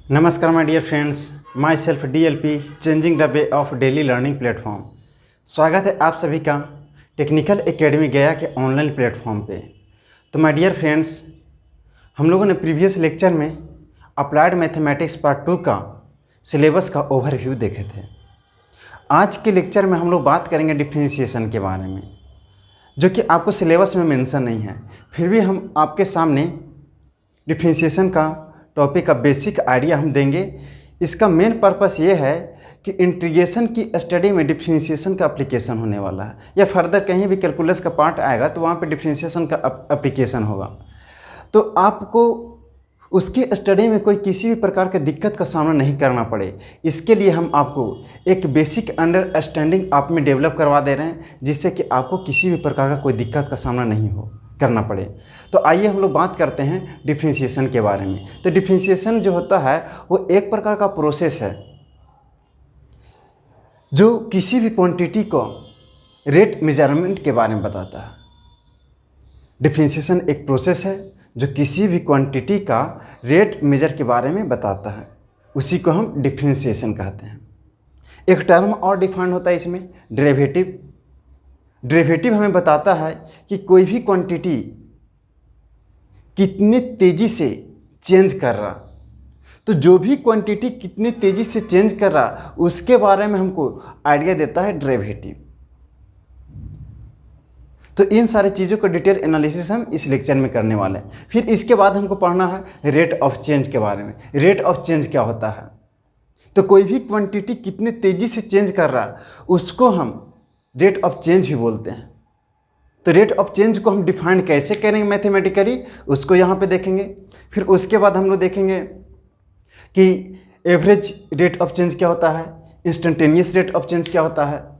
नमस्कार my dear friends, myself DLP changing the way of daily learning platform. स्वागत है आप सभी का टेक्निकल एकेडमी गया के ऑनलाइन प्लेटफॉर्म पे। तो माय डियर फ्रेंड्स, हम लोगों ने प्रीवियस लेक्चर में अप्लाइड मैथमेटिक्स पार्ट 2 का सिलेबस का ओवरव्यू देखे थे। आज के लेक्चर में हम लोग बात करेंगे डिफ्रेंशिएशन के बारे में, जो कि आपको सिलेबस में मेंशन नहीं है। फिर भी हम आपके सामने डिफ्रेंशिएशन का टॉपिक का बेसिक आइडिया हम देंगे। इसका मेन पर्पस ये है कि इंटीग्रेशन की स्टडी में डिफ्रेंशिएशन का एप्लीकेशन होने वाला है, या फर्दर कहीं भी कैलकुलस का पार्ट आएगा तो वहाँ पे डिफ्रेंशिएशन का एप्लीकेशन होगा। तो आपको उसकी स्टडी में कोई किसी भी प्रकार की दिक्कत का सामना नहीं करना पड़े, इसके लिए हम आपको एक बेसिक अंडरस्टैंडिंग आप में डेवलप करवा दे रहे हैं, जिससे कि आपको किसी भी प्रकार का कोई दिक्कत का सामना नहीं करना पड़े। तो आइए हम लोग बात करते हैं डिफ्रेंशिएशन के बारे में। तो डिफ्रेंशिएशन जो होता है वो एक प्रकार का प्रोसेस है जो किसी भी क्वांटिटी को रेट मेजरमेंट के बारे में बताता है। डिफ्रेंशिएशन एक प्रोसेस है जो किसी भी क्वांटिटी का रेट मेजर के बारे में बताता है, उसी को हम डिफ्रेंशिएशन कहते हैं। एक टर्म और डिफाइन होता है इसमें, डेरिवेटिव। डेरिवेटिव हमें बताता है कि कोई भी क्वांटिटी कितनी तेज़ी से चेंज कर रहा, तो जो भी क्वांटिटी कितनी तेज़ी से चेंज कर रहा उसके बारे में हमको आइडिया देता है डेरिवेटिव। तो इन सारी चीज़ों को डिटेल एनालिसिस हम इस लेक्चर में करने वाले हैं। फिर इसके बाद हमको पढ़ना है रेट ऑफ चेंज के बारे में। रेट ऑफ चेंज क्या होता है? तो कोई भी क्वांटिटी कितनी तेज़ी से चेंज कर रहा उसको हम रेट ऑफ चेंज भी बोलते हैं। तो रेट ऑफ चेंज को हम डिफाइन कैसे करेंगे मैथमेटिकली, उसको यहाँ पे देखेंगे। फिर उसके बाद हम लोग देखेंगे कि एवरेज रेट ऑफ चेंज क्या होता है, इंस्टेंटेनियस रेट ऑफ चेंज क्या होता है,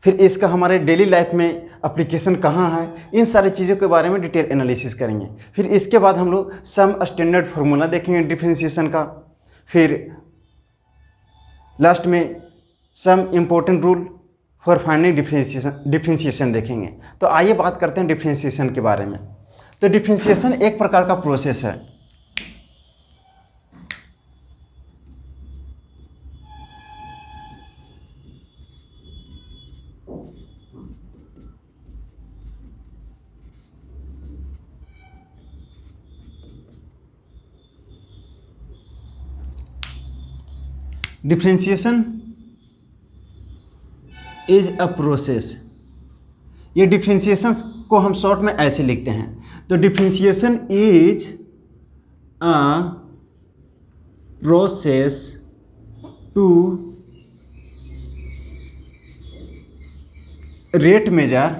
फिर इसका हमारे डेली लाइफ में एप्लीकेशन कहाँ है, इन सारी चीज़ों के बारे में डिटेल एनालिसिस करेंगे। फिर इसके बाद हम लोग सम स्टैंडर्ड फार्मूला देखेंगे डिफ्रेंशिएशन का। फिर लास्ट में some important rule for finding differentiation देखेंगे। तो आइए बात करते हैं डिफ्रेंशिएशन के बारे में। तो डिफ्रेंशिएशन एक प्रकार का प्रोसेस है डिफ्रेंशिएशन इज अ प्रोसेस। ये डिफ्रेंशिएशन को हम शॉर्ट में ऐसे लिखते हैं। तो differentiation is a process to rate measure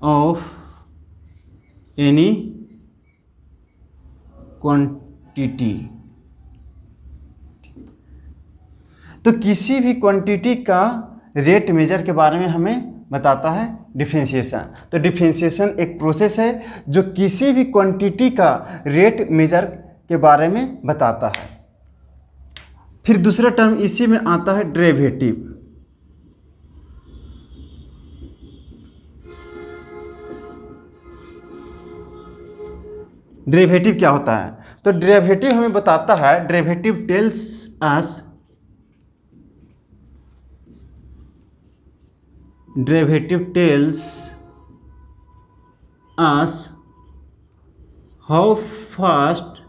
of any quantity. तो किसी भी क्वांटिटी का रेट मेजर के बारे में हमें बताता है डिफ्रेंशिएशन। तो डिफ्रेंशिएशन एक प्रोसेस है जो किसी भी क्वांटिटी का रेट मेजर के बारे में बताता है। फिर दूसरा टर्म इसी में आता है डेरिवेटिव। डेरिवेटिव क्या होता है? तो डेरिवेटिव हमें बताता है, derivative tells us how fast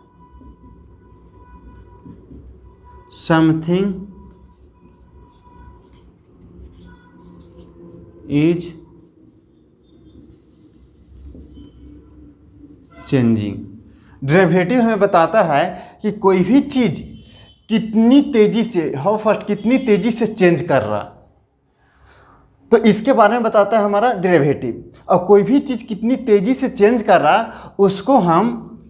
something is changing. Derivative हमें बताता है कि कोई भी चीज़ कितनी तेज़ी से, हाउ फास्ट, कितनी तेज़ी से चेंज कर रहा, तो इसके बारे में बताता है हमारा डेरिवेटिव। और कोई भी चीज़ कितनी तेज़ी से चेंज कर रहा उसको हम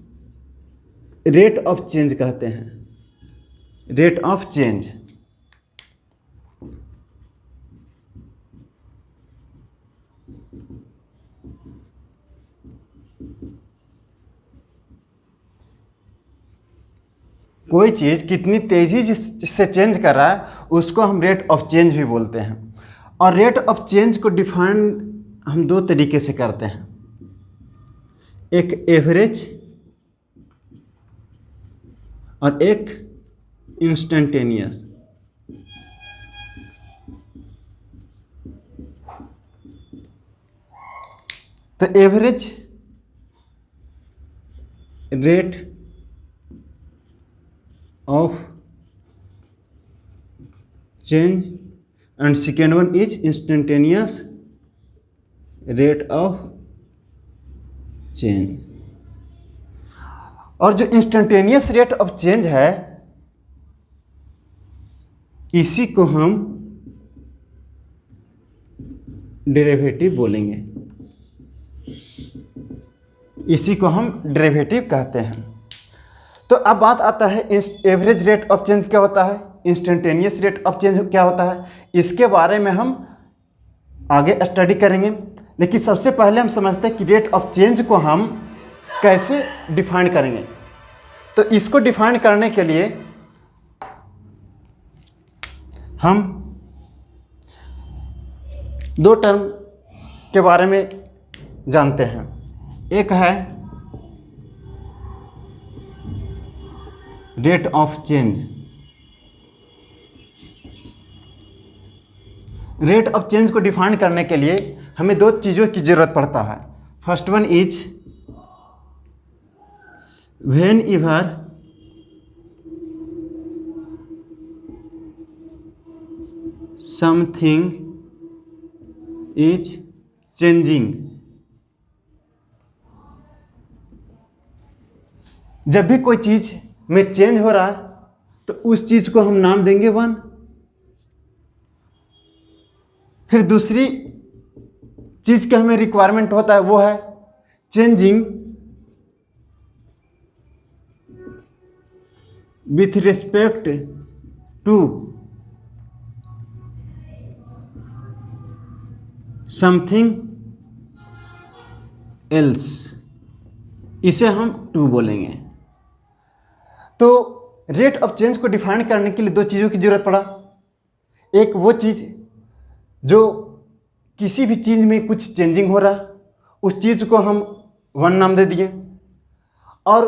रेट ऑफ चेंज कहते हैं। Rate of change. कोई चीज़ कितनी तेज़ी से चेंज कर रहा है उसको हम रेट ऑफ चेंज भी बोलते हैं। और रेट ऑफ चेंज को डिफाइन हम दो तरीके से करते हैं, एक एवरेज और एक इंस्टेंटेनियस। तो average rate of change and second one is instantaneous rate of change. और जो इंस्टेंटेनियस रेट ऑफ चेंज है इसी को हम डेरिवेटिव बोलेंगे, इसी को हम डेरिवेटिव कहते हैं। तो अब बात आता है एवरेज रेट ऑफ चेंज क्या होता है, इंस्टेंटेनियस रेट ऑफ चेंज क्या होता है, इसके बारे में हम आगे स्टडी करेंगे। लेकिन सबसे पहले हम समझते हैं कि रेट ऑफ चेंज को हम कैसे डिफाइन करेंगे। तो इसको डिफाइन करने के लिए हम दो टर्म के बारे में जानते हैं। एक है rate of change. Rate of change को डिफाइन करने के लिए हमें दो चीज़ों की ज़रूरत पड़ता है। First one is when ever something is changing. जब भी कोई चीज़ में चेंज हो रहा है तो उस चीज़ को हम नाम देंगे वन। फिर दूसरी चीज़ का हमें रिक्वायरमेंट होता है वो है changing with respect to something else, इसे हम टू बोलेंगे। तो रेट ऑफ चेंज को डिफाइन करने के लिए दो चीज़ों की ज़रूरत पड़ा। एक वो चीज़ जो किसी भी चीज़ में कुछ चेंजिंग हो रहा है उस चीज़ को हम वन नाम दे दिए, और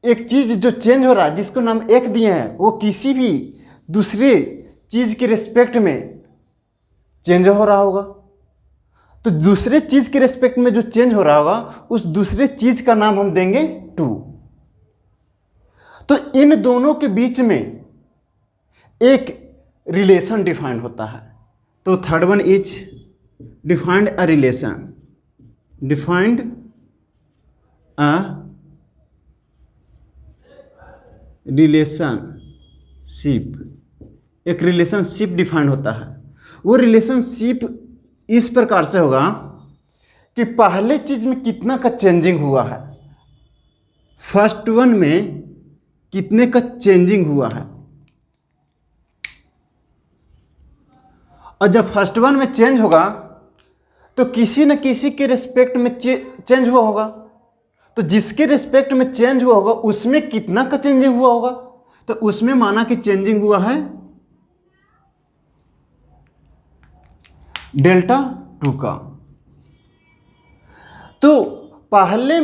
एक चीज़ जो चेंज हो रहा है जिसको नाम एक दिए हैं वो किसी भी दूसरे चीज़ के रिस्पेक्ट में चेंज हो रहा होगा। तो दूसरे चीज़ के रिस्पेक्ट में जो चेंज हो रहा होगा उस दूसरे चीज़ का नाम हम देंगे टू। तो इन दोनों के बीच में एक रिलेशन डिफाइंड होता है। तो third one is defined a relation, defined a relationship. एक रिलेशनशिप डिफाइंड होता है। वो रिलेशनशिप इस प्रकार से होगा कि पहले चीज में कितना का चेंजिंग हुआ है, फर्स्ट वन में कितने का चेंजिंग हुआ है, और जब फर्स्ट वन में चेंज होगा तो किसी न किसी के रिस्पेक्ट में चेंज हुआ होगा। तो जिसके रिस्पेक्ट में चेंज हुआ होगा उसमें कितना का चेंजिंग हुआ होगा, तो उसमें माना कि चेंजिंग हुआ है डेल्टा टू का। तो पहले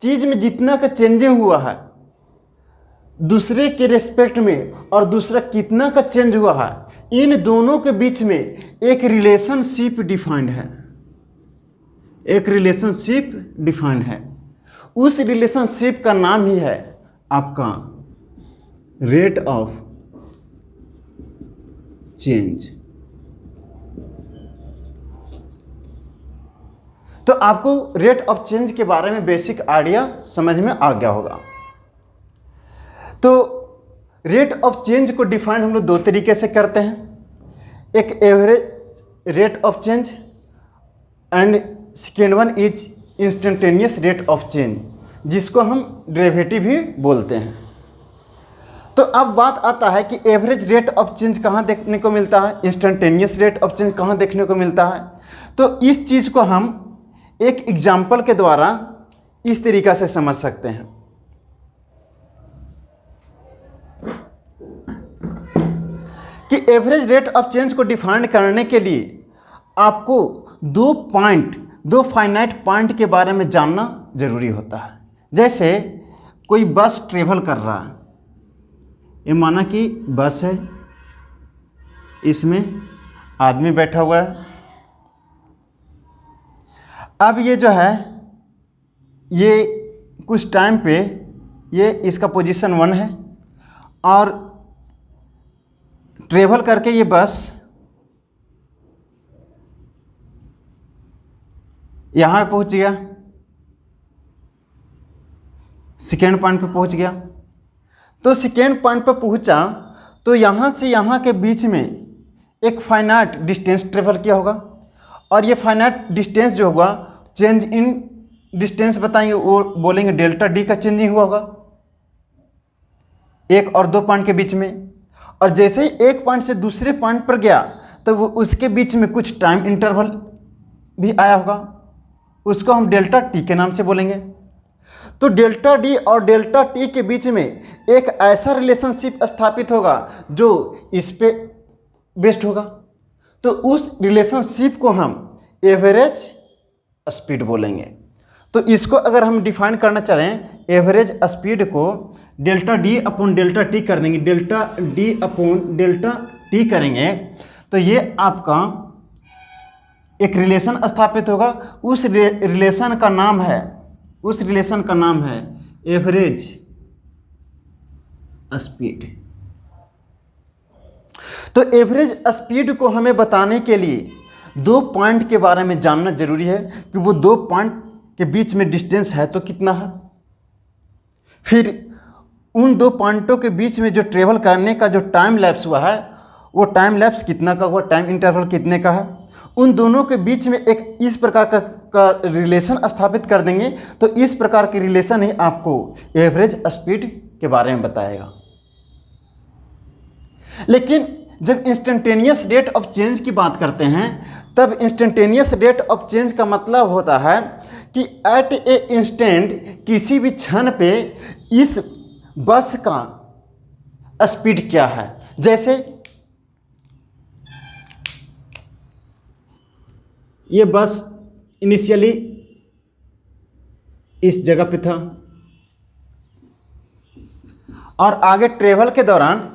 चीज में जितना का चेंजिंग हुआ है दूसरे के रिस्पेक्ट में और दूसरा कितना का चेंज हुआ है, इन दोनों के बीच में एक रिलेशनशिप डिफाइंड है, एक रिलेशनशिप डिफाइंड है। उस रिलेशनशिप का नाम ही है आपका रेट ऑफ चेंज। तो आपको रेट ऑफ चेंज के बारे में बेसिक आइडिया समझ में आ गया होगा। तो रेट ऑफ चेंज को डिफाइन हम लोग दो तरीके से करते हैं, एक average rate of change and second one is instantaneous rate of change, जिसको हम डेरिवेटिव भी बोलते हैं। तो अब बात आता है कि एवरेज रेट ऑफ चेंज कहाँ देखने को मिलता है, इंस्टेंटेनियस रेट ऑफ चेंज कहाँ देखने को मिलता है। तो इस चीज़ को हम एक एग्जाम्पल के द्वारा इस तरीक़ा से समझ सकते हैं। कि एवरेज रेट ऑफ चेंज को डिफाइन करने के लिए आपको दो फाइनाइट पॉइंट के बारे में जानना जरूरी होता है। जैसे कोई बस ट्रेवल कर रहा है, ये माना कि बस है, इसमें आदमी बैठा हुआ है। अब ये जो है, ये कुछ टाइम पे ये इसका पोजीशन 1 है और ट्रेवल करके ये बस यहाँ पे पहुँच गया, सेकेंड पॉइंट पे पहुँच गया। तो सेकेंड पॉइंट पे पहुँचा तो यहाँ से यहाँ के बीच में एक फाइनाइट डिस्टेंस ट्रेवल किया होगा और ये फाइनाइट डिस्टेंस जो होगा, चेंज इन डिस्टेंस बताएंगे, वो बोलेंगे डेल्टा डी का चेंज ही हुआ होगा एक और दो पॉइंट के बीच में। और जैसे ही एक पॉइंट से दूसरे पॉइंट पर गया तो वो उसके बीच में कुछ टाइम इंटरवल भी आया होगा, उसको हम डेल्टा टी के नाम से बोलेंगे। तो डेल्टा डी और डेल्टा टी के बीच में एक ऐसा रिलेशनशिप स्थापित होगा जो इस पे बेस्ड होगा। तो उस रिलेशनशिप को हम एवरेज स्पीड बोलेंगे। तो इसको अगर हम डिफाइन करना चाहें, एवरेज स्पीड को delta D upon delta T कर देंगे, delta D upon delta T करेंगे तो ये आपका एक रिलेशन स्थापित होगा। उस रिलेशन का नाम है एवरेज स्पीड। तो एवरेज स्पीड को हमें बताने के लिए दो पॉइंट के बारे में जानना जरूरी है कि वो दो पॉइंट के बीच में डिस्टेंस है तो कितना है, फिर उन दो पॉइंटों के बीच में जो ट्रेवल करने का जो टाइम लैप्स हुआ है वो टाइम लैप्स कितना का हुआ, टाइम इंटरवल कितने का है। उन दोनों के बीच में एक इस प्रकार का रिलेशन स्थापित कर देंगे तो इस प्रकार के रिलेशन ही आपको एवरेज स्पीड के बारे में बताएगा। लेकिन जब इंस्टेंटेनियस रेट ऑफ चेंज की बात करते हैं तब इंस्टेंटेनियस रेट ऑफ चेंज का मतलब होता है कि एट ए इंस्टेंट किसी भी क्षण पे इस बस का स्पीड क्या है। जैसे ये बस इनिशियली इस जगह पे था और आगे ट्रेवल के दौरान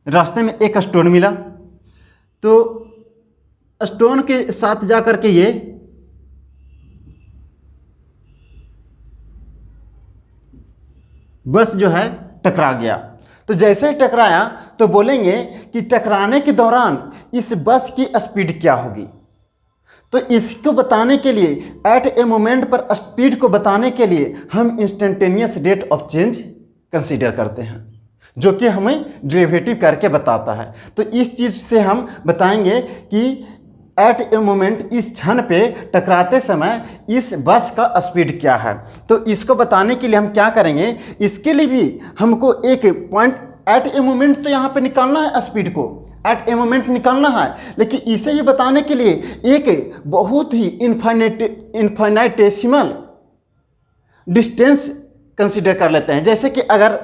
रास्ते में एक स्टोन मिला, तो स्टोन के साथ जाकर के ये बस जो है टकरा गया। तो जैसे ही टकराया तो बोलेंगे कि टकराने के दौरान इस बस की स्पीड क्या होगी। तो इसको बताने के लिए, एट ए मोमेंट पर स्पीड को बताने के लिए हम instantaneous rate of change consider करते हैं, जो कि हमें डेरिवेटिव करके बताता है। तो इस चीज़ से हम बताएंगे कि एट ए मोमेंट इस क्षण पे टकराते समय इस बस का स्पीड क्या है। तो इसको बताने के लिए हम क्या करेंगे, इसके लिए भी हमको एक पॉइंट एट ए मोमेंट तो यहाँ पे निकालना है, स्पीड को एट ए मोमेंट निकालना है, लेकिन इसे भी बताने के लिए एक बहुत ही इन्फाइनाइटेसिमल डिस्टेंस कंसीडर कर लेते हैं। जैसे कि अगर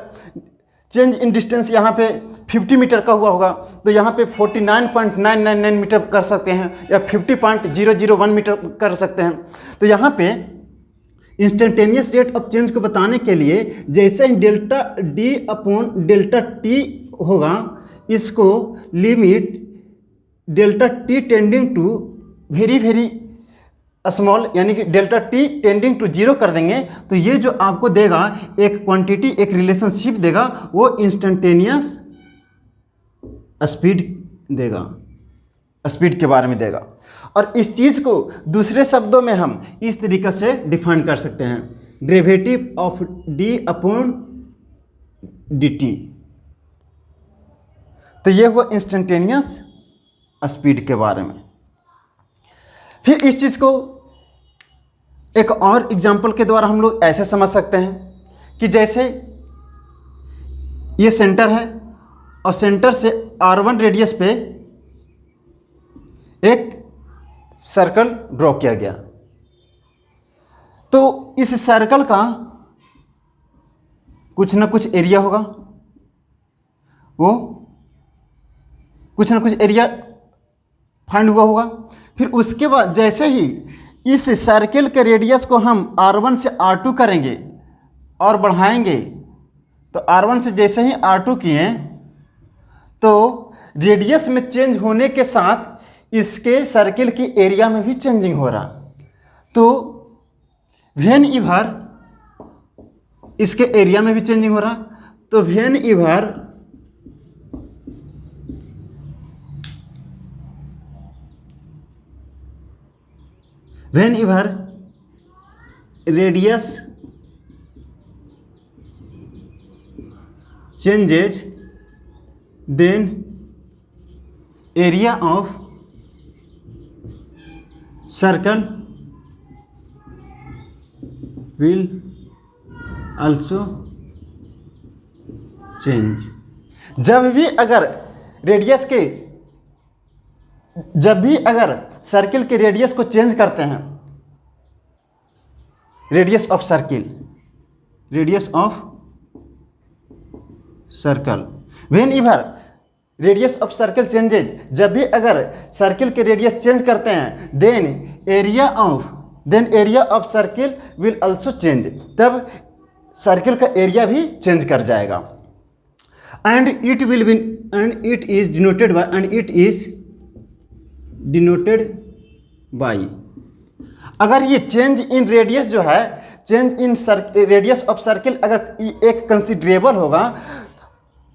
चेंज इन डिस्टेंस यहाँ पे 50 मीटर का हुआ होगा तो यहाँ पे 49.999 मीटर कर सकते हैं या 50.001 मीटर कर सकते हैं। तो यहाँ पे इंस्टेंटेनियस रेट ऑफ चेंज को बताने के लिए जैसे ही delta D upon delta T होगा, इसको limit delta T tending to very small यानी कि डेल्टा टी टेंडिंग टू 0 कर देंगे तो ये जो आपको देगा एक क्वांटिटी, एक रिलेशनशिप देगा, वो इंस्टेंटेनियस स्पीड देगा, स्पीड के बारे में देगा। और इस चीज़ को दूसरे शब्दों में हम इस तरीके से डिफाइन कर सकते हैं, derivative of D upon D T. तो ये हुआ इंस्टेंटेनियस स्पीड के बारे में। फिर इस चीज़ को एक और एग्जांपल के द्वारा हम लोग ऐसे समझ सकते हैं कि जैसे ये सेंटर है और सेंटर से R1 रेडियस पे एक सर्कल ड्रॉ किया गया, तो इस सर्कल का कुछ ना कुछ एरिया होगा, वो कुछ ना कुछ एरिया फाइंड हुआ होगा। फिर उसके बाद जैसे ही इस सर्किल के रेडियस को हम R1 से R2 करेंगे और बढ़ाएंगे, तो R1 से जैसे ही R2 किए तो रेडियस में चेंज होने के साथ इसके सर्किल की एरिया में भी चेंजिंग हो रहा। तो व्हेन एवर इसके एरिया में भी चेंजिंग हो रहा, तो whenever radius changes then area of circle will also change। जब भी अगर सर्किल के रेडियस को चेंज करते हैं, radius of circle whenever radius of circle changes, जब भी अगर सर्किल के रेडियस चेंज करते हैं, then area of circle will also change, तब सर्किल का एरिया भी चेंज कर जाएगा। And it is denoted by, अगर ये चेंज इन रेडियस जो है, change in radius of circle अगर एक कंसिडरेबल होगा,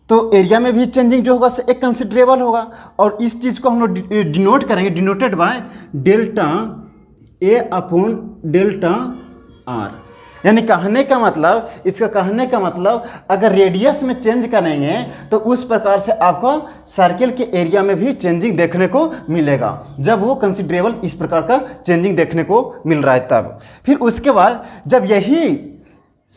तो एरिया में भी चेंजिंग जो होगा एक कंसिडरेबल होगा। और इस चीज़ को हम लोग डिनोट करेंगे, denoted by delta A upon delta R. यानी इसका कहने का मतलब अगर रेडियस में चेंज करेंगे तो उस प्रकार से आपको सर्किल के एरिया में भी चेंजिंग देखने को मिलेगा, जब वो कंसिडरेबल इस प्रकार का चेंजिंग देखने को मिल रहा है तब। फिर उसके बाद जब यही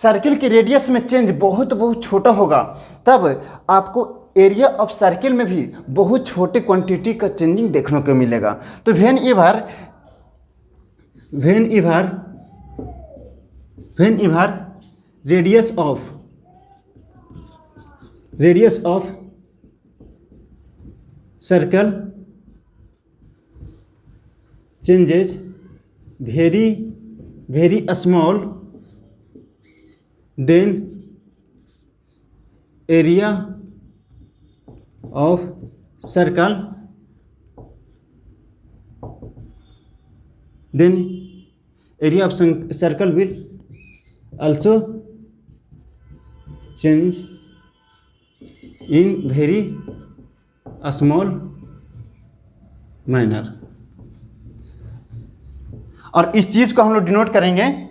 सर्किल के रेडियस में चेंज बहुत छोटा होगा, तब आपको एरिया ऑफ सर्किल में भी बहुत छोटे क्वांटिटी का चेंजिंग देखने को मिलेगा। तो whenever radius of circle changes very small, then area of circle will also change in very small manner। और इस चीज को हम लोग डिनोट करेंगे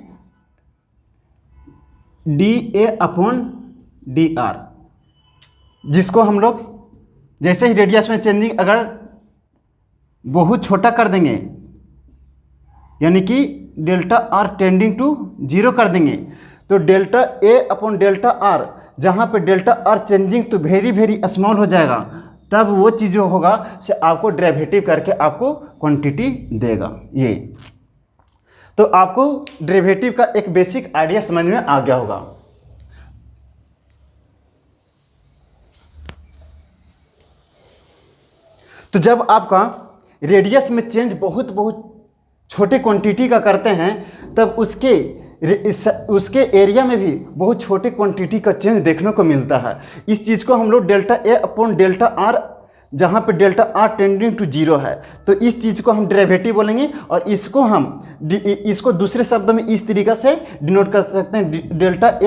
dA/dr, जिसको हम लोग जैसे ही रेडियस में चेंजिंग अगर बहुत छोटा कर देंगे, यानी कि डेल्टा आर टेंडिंग टू 0 कर देंगे, तो डेल्टा A/डेल्टा r, जहाँ पे डेल्टा आर चेंजिंग तो वेरी स्मॉल हो जाएगा, तब वो चीज़ जो होगा से आपको डेरिवेटिव करके आपको क्वांटिटी देगा। ये तो आपको डेरिवेटिव का एक बेसिक आइडिया समझ में आ गया होगा। तो जब आपका रेडियस में चेंज बहुत छोटे क्वांटिटी का करते हैं, तब उसके एरिया में भी बहुत छोटे क्वांटिटी का चेंज देखने को मिलता है। इस चीज़ को हम लोग डेल्टा A/डेल्टा आर, जहाँ पे डेल्टा आर टेंडिंग टू 0 है, तो इस चीज़ को हम डेरिवेटिव बोलेंगे। और इसको दूसरे शब्द में इस तरीक़ा से डिनोट कर सकते हैं, डेल्टा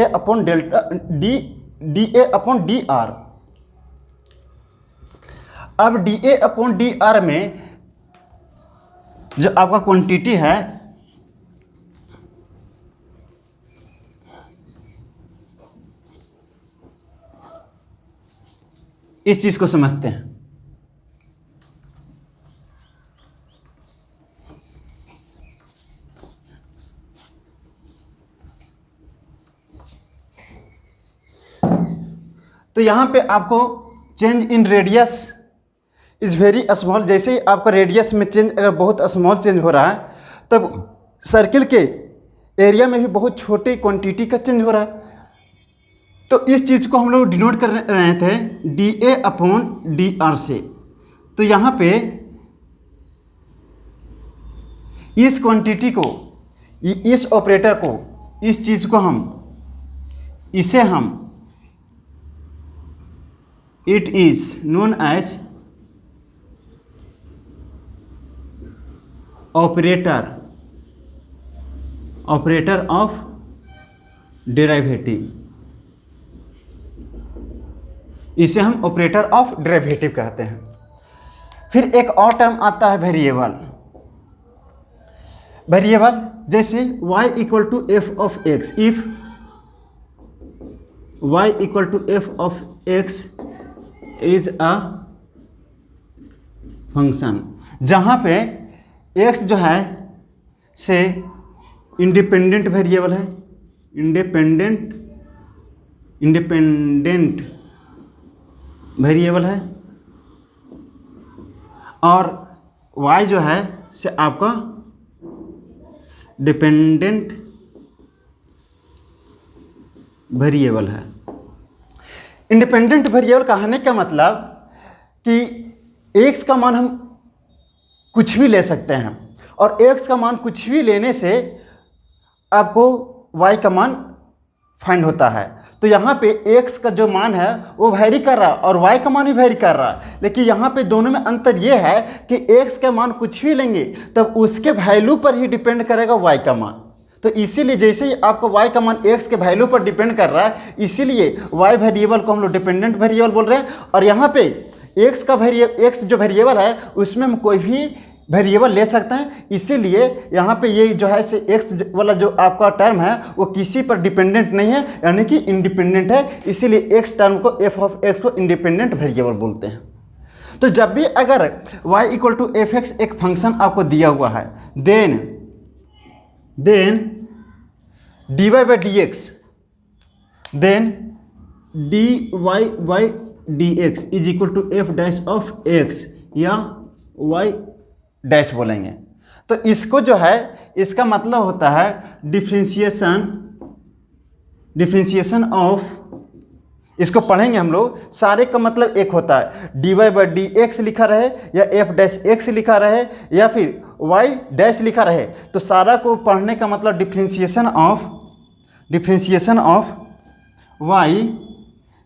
dA/dr। अब dA/dr में जो आपका क्वांटिटी है, इस चीज को समझते हैं। तो यहां पे आपको change in radius is very small, जैसे ही आपका रेडियस में चेंज अगर बहुत स्मॉल चेंज हो रहा है, तब सर्किल के एरिया में भी बहुत छोटे क्वांटिटी का चेंज हो रहा है। तो इस चीज़ को हम लोग डिनोट कर रहे थे dA/dr से। तो यहाँ पे इस क्वांटिटी को, इस ऑपरेटर को, इस चीज़ को इसे हम it is known as operator of derivative, इसे हम ऑपरेटर ऑफ डेरिवेटिव कहते हैं। फिर एक और टर्म आता है वेरिएबल। जैसे y equal to F of x, if y equal to F of x is a function, जहाँ पे x जो है से इंडिपेंडेंट वेरिएबल है, इंडिपेंडेंट वेरिएबल है, और y जो है से आपका डिपेंडेंट वेरिएबल है। इंडिपेंडेंट वेरिएबल कहने का मतलब कि x का मान हम कुछ भी ले सकते हैं, और x का मान कुछ भी लेने से आपको y का मान फाइंड होता है। तो यहाँ पे x का जो मान है वो वैरी कर रहा है और y का मान भी वैरी कर रहा है, लेकिन यहाँ पे दोनों में अंतर ये है कि x का मान कुछ भी लेंगे तब उसके वैल्यू पर ही डिपेंड करेगा y का मान। तो इसीलिए जैसे ही आपको y का मान x के वैल्यू पर डिपेंड कर रहा है, इसीलिए y वेरिएबल को हम लोग डिपेंडेंट वेरिएबल बोल रहे हैं। और यहाँ पे x जो वेरिएबल है उसमें हम कोई भी वेरिएबल ले सकते हैं, इसीलिए यहाँ पे ये जो है से x वाला जो आपका टर्म है वो किसी पर डिपेंडेंट नहीं है, यानी कि इंडिपेंडेंट है, इसीलिए x टर्म को f ऑफ x को इंडिपेंडेंट वेरिएबल बोलते हैं। तो जब भी अगर y equal to f x एक फंक्शन आपको दिया हुआ है, then dy by D x, then dy by D x is equal to f dash of x या y डैश बोलेंगे। तो इसको जो है, इसका मतलब होता है डिफ्रेंशिएशन ऑफ, इसको पढ़ेंगे हम लोग, सारे का मतलब एक होता है, dy बाई डी एक्स लिखा रहे या एफ डैश एक्स लिखा रहे या फिर y डैश लिखा रहे, तो सारा को पढ़ने का मतलब differentiation of y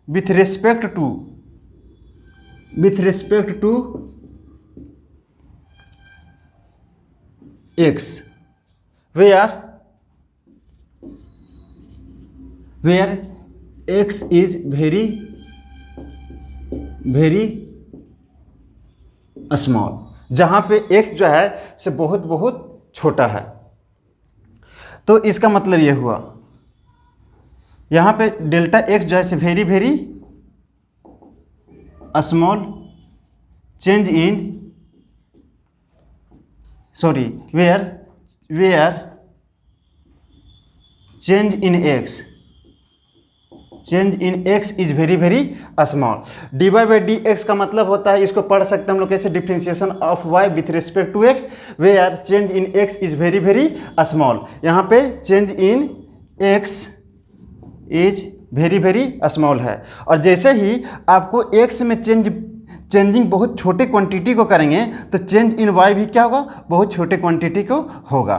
with respect to x where x is very small, जहाँ पे x जो है से बहुत छोटा है। तो इसका मतलब ये हुआ, यहाँ पे डेल्टा x जो है से very small change in where change in x is very small. dy by D x का मतलब होता है, इसको पढ़ सकते हैं हम लोग कैसे, differentiation of y with respect to x where change in x is very small. यहाँ पे change in x is very small है, और जैसे ही आपको x में चेंजिंग बहुत छोटे क्वांटिटी को करेंगे तो चेंज इन y भी क्या होगा, बहुत छोटे क्वांटिटी को होगा।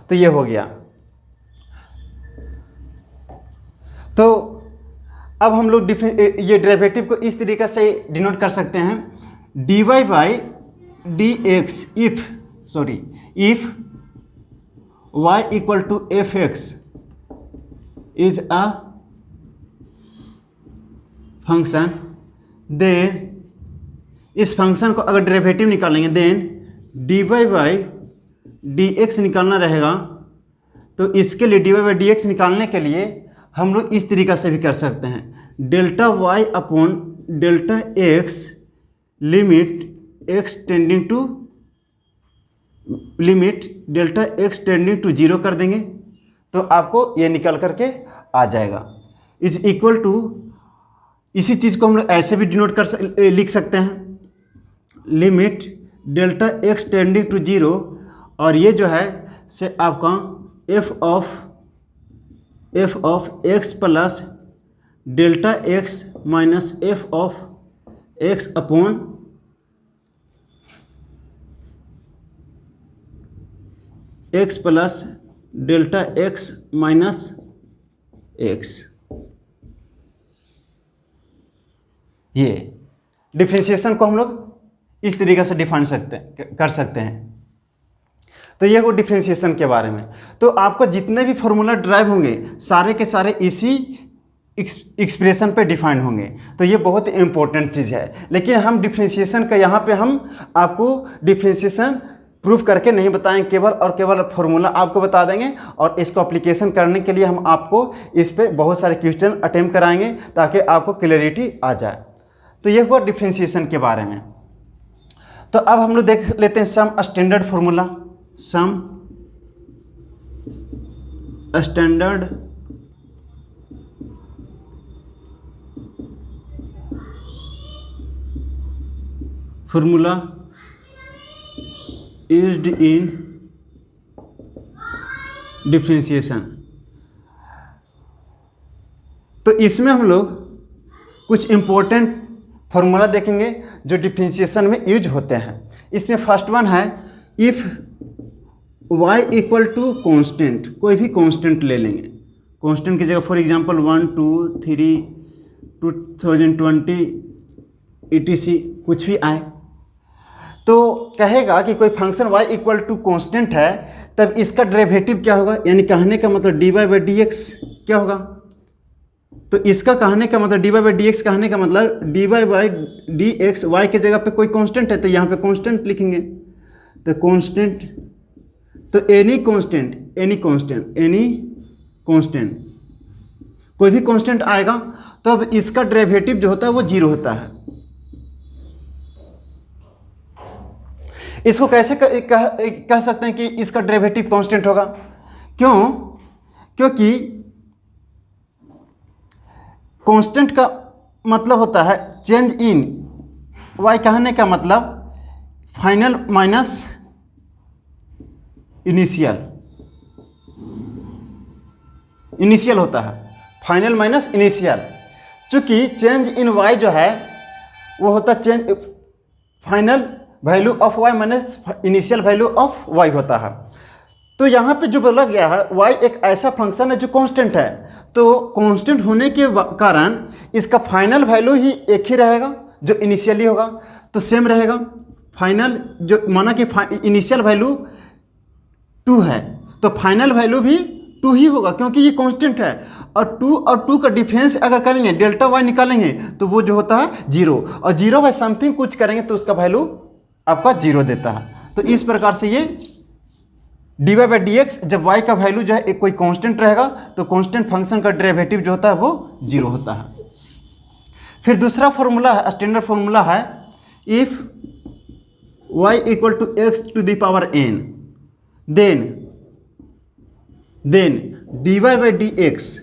तो ये हो गया। तो अब हम लोग ये डेरिवेटिव को इस तरीके से डिनोट कर सकते हैं, dy by D x if y equal to f x is a function, then इस फंक्शन को अगर डेरिवेटिव निकालेंगे then dy by D x निकालना रहेगा। तो इसके लिए dy बाई डी एक्स निकालने के लिए हम लोग इस तरीक़ा से भी कर सकते हैं, delta y upon delta x limit x tending to 0 कर देंगे, तो आपको ये निकल करके आ जाएगा, इज इक्वल टू, इसी चीज़ को हम लोग ऐसे भी डिनोट लिख सकते हैं, limit delta x tending to 0, और ये जो है से आपका f of x plus delta x minus f of x upon x plus delta x minus x. ये डिफरेंशिएशन को हम लोग इस तरीके से डिफाइन कर सकते हैं। तो ये वो डिफरेंशिएशन के बारे में। तो आपको जितने भी फॉर्मूला ड्राइव होंगे सारे के सारे इसी एक्सप्रेशन पे डिफाइन होंगे। तो ये बहुत इंपॉर्टेंट चीज़ है। लेकिन हम डिफरेंशिएशन का यहाँ पे हम आपको डिफरेंशिएशन प्रूफ करके नहीं बताएंगे, केवल और केवल फॉर्मूला आपको बता देंगे और इसको एप्लीकेशन करने के लिए हम आपको इस पे बहुत सारे क्वेश्चन अटेम्प्ट कराएंगे ताकि आपको क्लैरिटी आ जाए। तो ये हुआ डिफरेंशिएशन के बारे में। तो अब हम लोग देख लेते हैं some standard formula. Some standard formula used in differentiation. तो इसमें हम लोग कुछ इंपॉर्टेंट फॉर्मूला देखेंगे जो डिफरेंशिएशन में यूज होते हैं। इसमें फर्स्ट वन है if y equal to constant. कोई भी कॉन्स्टेंट ले लेंगे, कॉन्स्टेंट की जगह फॉर एग्जांपल 1 2 3 2020 etc कुछ भी आए, तो कहेगा कि कोई function y equal to constant है तब इसका डेरिवेटिव क्या होगा, यानी कहने का मतलब dy बाई डी एक्स क्या होगा। तो इसका कहने का मतलब dy बाई डी एक्स कहने का मतलब dy by D x y के जगह पे कोई कांस्टेंट है तो यहाँ पे कांस्टेंट लिखेंगे। तो कांस्टेंट, तो एनी कांस्टेंट कोई भी कांस्टेंट आएगा तो अब इसका डेरिवेटिव जो होता है वो जीरो होता है। इसको कैसे कह सकते हैं कि इसका डेरिवेटिव कांस्टेंट होगा? क्योंकि कांस्टेंट का मतलब होता है चेंज इन y, कहने का मतलब फाइनल माइनस इनिशियल होता है, फाइनल माइनस इनिशियल। चूंकि चेंज इन y जो है वो होता है change final value of y minus initial value of y होता है। तो यहाँ पे जो बोला गया है y एक ऐसा फंक्शन है जो कांस्टेंट है, तो कांस्टेंट होने के कारण इसका फाइनल वैल्यू ही एक ही रहेगा जो इनिशियली होगा, तो सेम रहेगा। फाइनल जो माना कि इनिशियल वैल्यू 2 है तो फाइनल वैल्यू भी 2 ही होगा क्योंकि ये कांस्टेंट है। और 2 और 2 का डिफरेंस अगर करेंगे डेल्टा y निकालेंगे तो वो जो होता है 0, और 0 बाई समथिंग कुछ करेंगे तो उसका वैल्यू आपका 0 देता है। तो इस प्रकार से ये dy बाई डी एक्स जब y का वैल्यू जो है एक कोई कांस्टेंट रहेगा तो कांस्टेंट फंक्शन का डेरिवेटिव जो होता है वो 0 होता है। फिर दूसरा फॉर्मूला है, स्टैंडर्ड फॉर्मूला है if y equal to x to the power n then dy by D x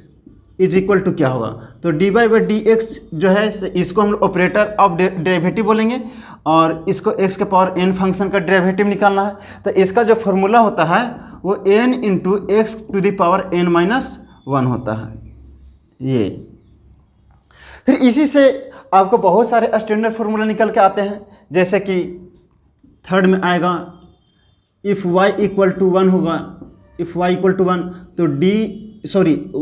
is equal to क्या होगा। तो dy बाई डी एक्स जो है इसको हम ऑपरेटर ऑफ डेरिवेटिव बोलेंगे और इसको x के पावर n फंक्शन का डेरिवेटिव निकालना है। तो इसका जो फॉर्मूला होता है वो n into x to the power n minus 1 होता है। ये फिर इसी से आपको बहुत सारे स्टैंडर्ड फार्मूला निकल के आते हैं, जैसे कि थर्ड में आएगा इफ़ y इक्वल टू 1 होगा, इफ़ y इक्वल टू 1 तो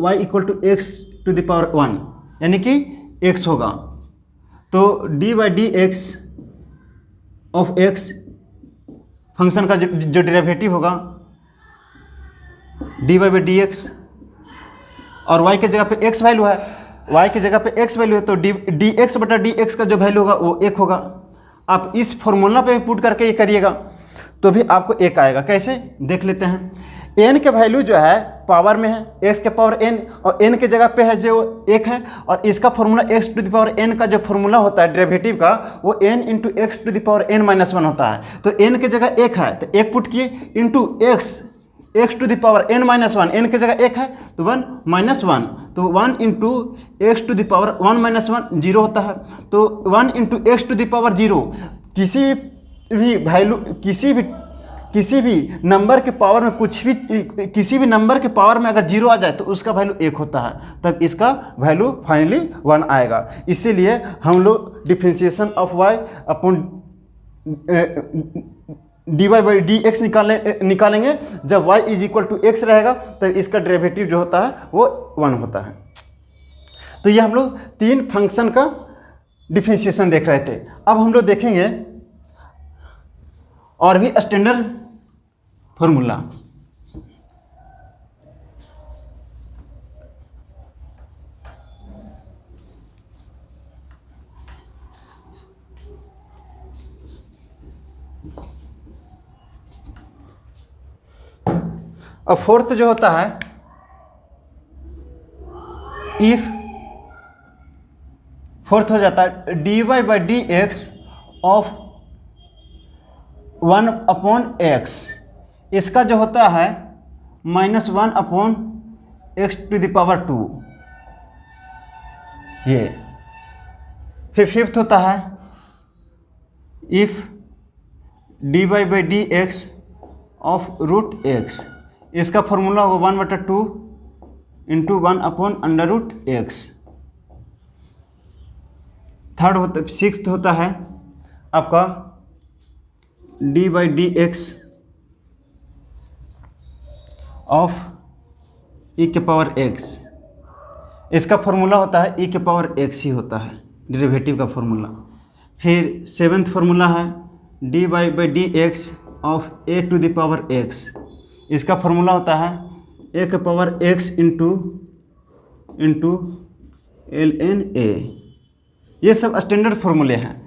y equal to x to the power 1 यानी कि x होगा। तो dy by D x of x function का जो डेरिवेटिव होगा dy बाई डी एक्स, और y के जगह पे x वैल्यू है, y की जगह पे x वैल्यू है तो डी एक्स बटा डी एक्स का जो वैल्यू होगा वो 1 होगा। आप इस फॉर्मूला पे पुट करके ये करिएगा तो भी आपको 1 आएगा। कैसे देख लेते हैं। n के वैल्यू जो है पावर में है x के पावर n, और n के जगह पे है जो 1 है, और इसका formula x to the power n का जो फॉर्मूला होता है डेरिवेटिव का वो n into x to the power n minus 1 होता है। तो n के जगह 1 है तो 1 पुट किए into x to the power n minus 1, n के जगह 1 है तो 1 माइनस 1, तो 1 into x to the power 1 minus 1 0 होता है। तो 1 into x to the power 0 किसी भी वैल्यू किसी भी नंबर के पावर में किसी भी नंबर के पावर में अगर 0 आ जाए तो उसका वैल्यू 1 होता है, तब इसका वैल्यू फाइनली 1 आएगा। इसीलिए हम लोग differentiation of y upon dy/dx निकालेंगे। जब y is equal to x रहेगा तब इसका डेरिवेटिव जो होता है वो 1 होता है। तो ये हम लोग 3 फंक्शन का डिफरेंशिएशन देख रहे थे। अब हम लोग देखेंगे और भी स्टैंडर्ड फॉर्मूला। अब फोर्थ जो होता है, इफ फोर्थ हो जाता है dy/dx ऑफ 1/x, इसका जो होता है -1/x⁻²। ये फिर फिफ्थ होता है इफ dy/dx ऑफ √x, इसका फॉर्मूला होगा 1/2 × 1/√x। थर्ड होता सिक्स्थ होता है आपका dy/dx ऑफ e⁻x, इसका फॉर्मूला होता है e⁻x ही होता है, डेरिवेटिव का फॉर्मूला। फिर सेवेंथ फॉर्मूला है dy/dx ऑफ a⁻x, इसका फॉर्मूला होता है a⁻x इंटू ln a। ये सब स्टैंडर्ड फार्मूले हैं।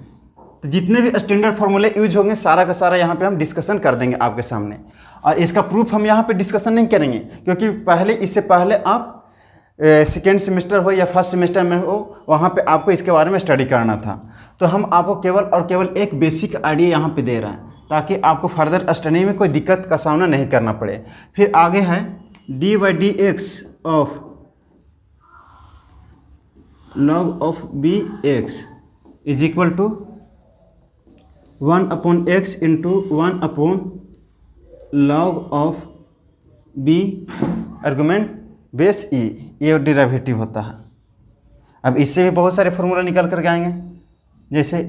तो जितने भी स्टैंडर्ड फार्मूले यूज होंगे सारा का सारा यहाँ पे हम डिस्कशन कर देंगे आपके सामने। और इसका प्रूफ हम यहाँ पे डिस्कशन नहीं करेंगे क्योंकि इससे पहले आप सेकेंड सेमेस्टर हो या फर्स्ट सेमेस्टर में हो, वहाँ पे आपको इसके बारे में स्टडी करना था। तो हम आपको केवल और केवल एक बेसिक आइडिया यहाँ पे दे रहे हैं ताकि आपको फर्दर स्टडी में कोई दिक्कत का सामना नहीं करना पड़े। फिर आगे है dy/dx of log of bx is equal to 1/x into 1/log of b argument base e, ये डेरिवेटिव होता है। अब इससे भी बहुत सारे फॉर्मूला निकल कर आएंगे, जैसे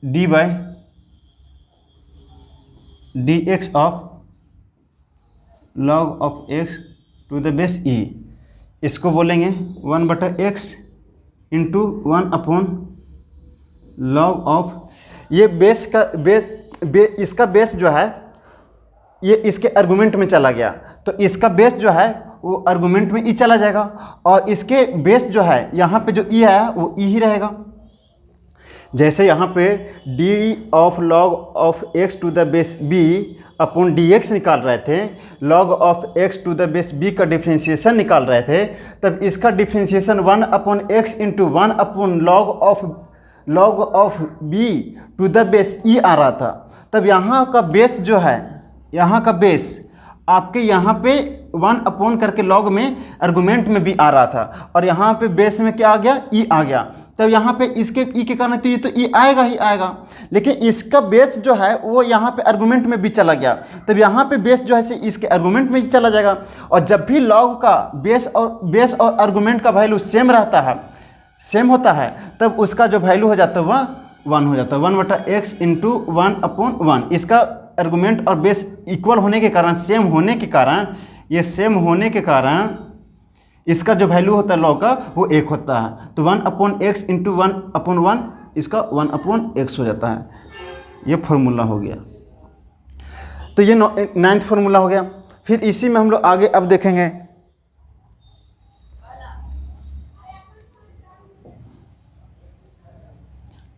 dy/dx of log of x to the base e, इसको बोलेंगे 1/x इंटू 1/log ऑफ, ये बेस का इसका बेस जो है ये इसके आर्गुमेंट में चला गया तो इसका बेस जो है वो आर्गुमेंट में ई चला जाएगा और इसके बेस जो है यहाँ पे जो ई है वो ई ही रहेगा। जैसे यहाँ पे d of log of x to the base b upon dx निकाल रहे थे, log of x to the base b का डिफ्रेंशिएशन निकाल रहे थे, तब इसका differentiation 1/x into 1/log of b to the base e आ रहा था। तब यहाँ का बेस जो है, यहाँ का बेस आपके यहाँ पे 1 करके log में आर्गुमेंट में भी आ रहा था और यहाँ पे बेस में क्या आ गया, e आ गया। तब यहाँ पे इसके ई के कारण तो ये तो ई आएगा ही आएगा, लेकिन इसका बेस जो है वो यहाँ पे आर्गुमेंट में भी चला गया, तब यहाँ पे बेस जो है इसके आर्गुमेंट में ही चला जाएगा। और जब भी लॉग का बेस और आर्गुमेंट का वैल्यू सेम रहता है, सेम होता है, तब उसका जो वैल्यू हो जाता है वह 1 हो जाता है, 1/x इंटू 1/1। इसका आर्गुमेंट और बेस इक्वल होने के कारण, सेम होने के कारण, ये सेम होने के कारण इसका जो वैल्यू होता है लॉग का वो 1 होता है। तो 1/x इंटू 1/1 इसका 1/x हो जाता है। ये फॉर्मूला हो गया। तो ये 9th फॉर्मूला हो गया। फिर इसी में हम लोग आगे अब देखेंगे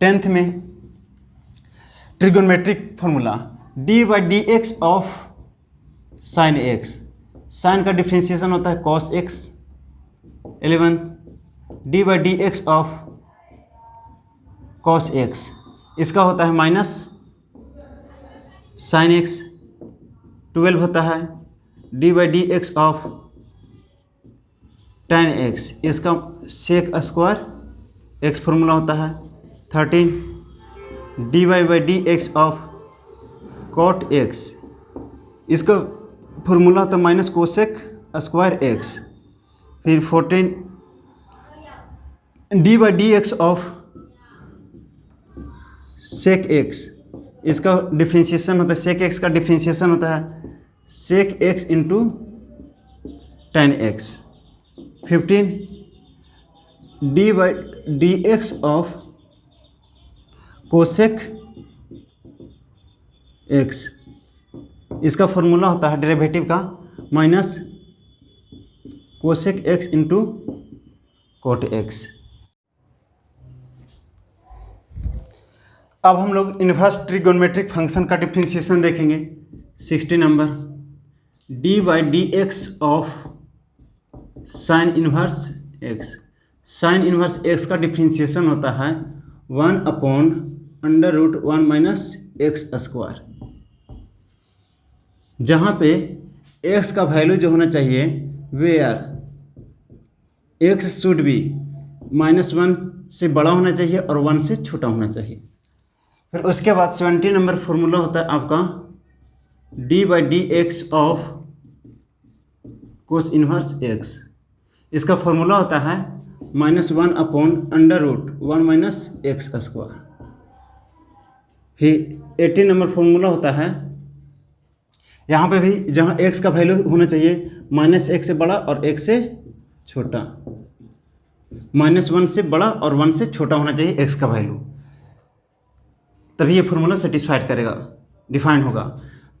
10th में trigonometric formula dy/dx of sin x, sine का डिफ्रेंशिएशन होता है cos x। 11th dy/dx of cos x, इसका होता है माइनस sin x। 12 होता है dy/dx ऑफ tan x, इसका sec स्क्वायर x फॉर्मूला होता है। 13 dy/dx ऑफ cot x, इसका फॉर्मूला होता है माइनस कोसेक स्क्वायर x। फिर 14 dy/dx ऑफ sec x, इसका डिफ्रेंशिएशन होता है, सेक एक्स का डिफ्रेंशिएशन होता है sec x into tan x. 15 d by D x of cosec x, इसका फॉर्मूला होता है डेरिवेटिव का minus cosec x into cot x. अब हम लोग इन्वर्स ट्रिगोनोमेट्रिक फंक्शन का डिफरेंशिएशन देखेंगे। 60 number D by D x of sine inverse x. Sign inverse x का डिफरेंशिएशन होता है 1/√1 माइनस एक्स स्क्वायर, जहाँ पे एक्स का वैल्यू जो होना चाहिए वेयर एक्स शुड बी -1 से बड़ा होना चाहिए और 1 से छोटा होना चाहिए। फिर उसके बाद 70 नंबर फॉर्मूला होता है आपका D by D x of cos inverse x. इसका फॉर्मूला होता है -1/√1 माइनस एक्स स्क्वायर। फिर 80 नंबर फॉर्मूला होता है, यहाँ पे भी जहाँ x का वैल्यू होना चाहिए -1 से बड़ा और 1 से छोटा, -1 से बड़ा और 1 से छोटा होना चाहिए x का वैल्यू, तभी ये फॉर्मूला सेटिस्फाइड करेगा, डिफाइन होगा।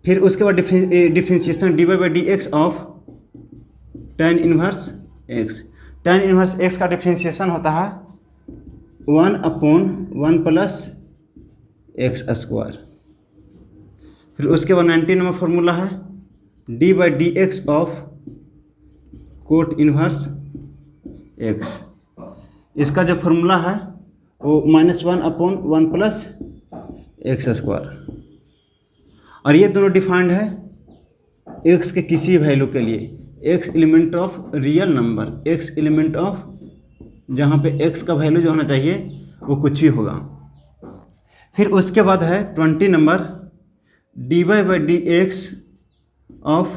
फिर उसके बाद differentiation D by D x of tan inverse x. tan inverse x का डिफरेंशिएशन होता है 1/1 प्लस एक्स स्क्वायर। फिर उसके बाद 90 नंबर फॉर्मूला है d by D x of cot inverse x. इसका जो फॉर्मूला है वो -1/1 प्लस एक्स स्क्वायर, और ये दोनों डिफाइंड है एक्स के किसी वैल्यू के लिए। X element of real number, x element of जहाँ पे एक्स का वैल्यू जो होना चाहिए वो कुछ भी होगा। फिर उसके बाद है 20 number d Y by D x of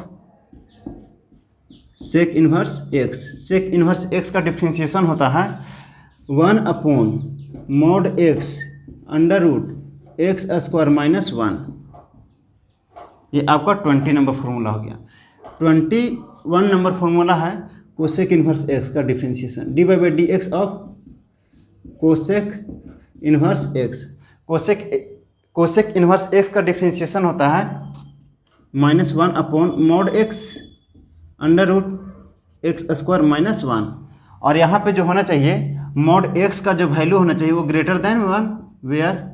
sec inverse x. Sec inverse x का डिफरेंशिएशन होता है 1/mod x √x² -1। ये आपका 20 नंबर फॉर्मूला हो गया। 21 नंबर फॉर्मूला है कोसेक इन्वर्स एक्स का differentiation D by D x of cosec inverse x. Cosec inverse x का डिफरेंशिएशन होता है -1/mod x√x² -1, और यहाँ पे जो होना चाहिए mod x का जो वैल्यू होना चाहिए वो greater than 1, where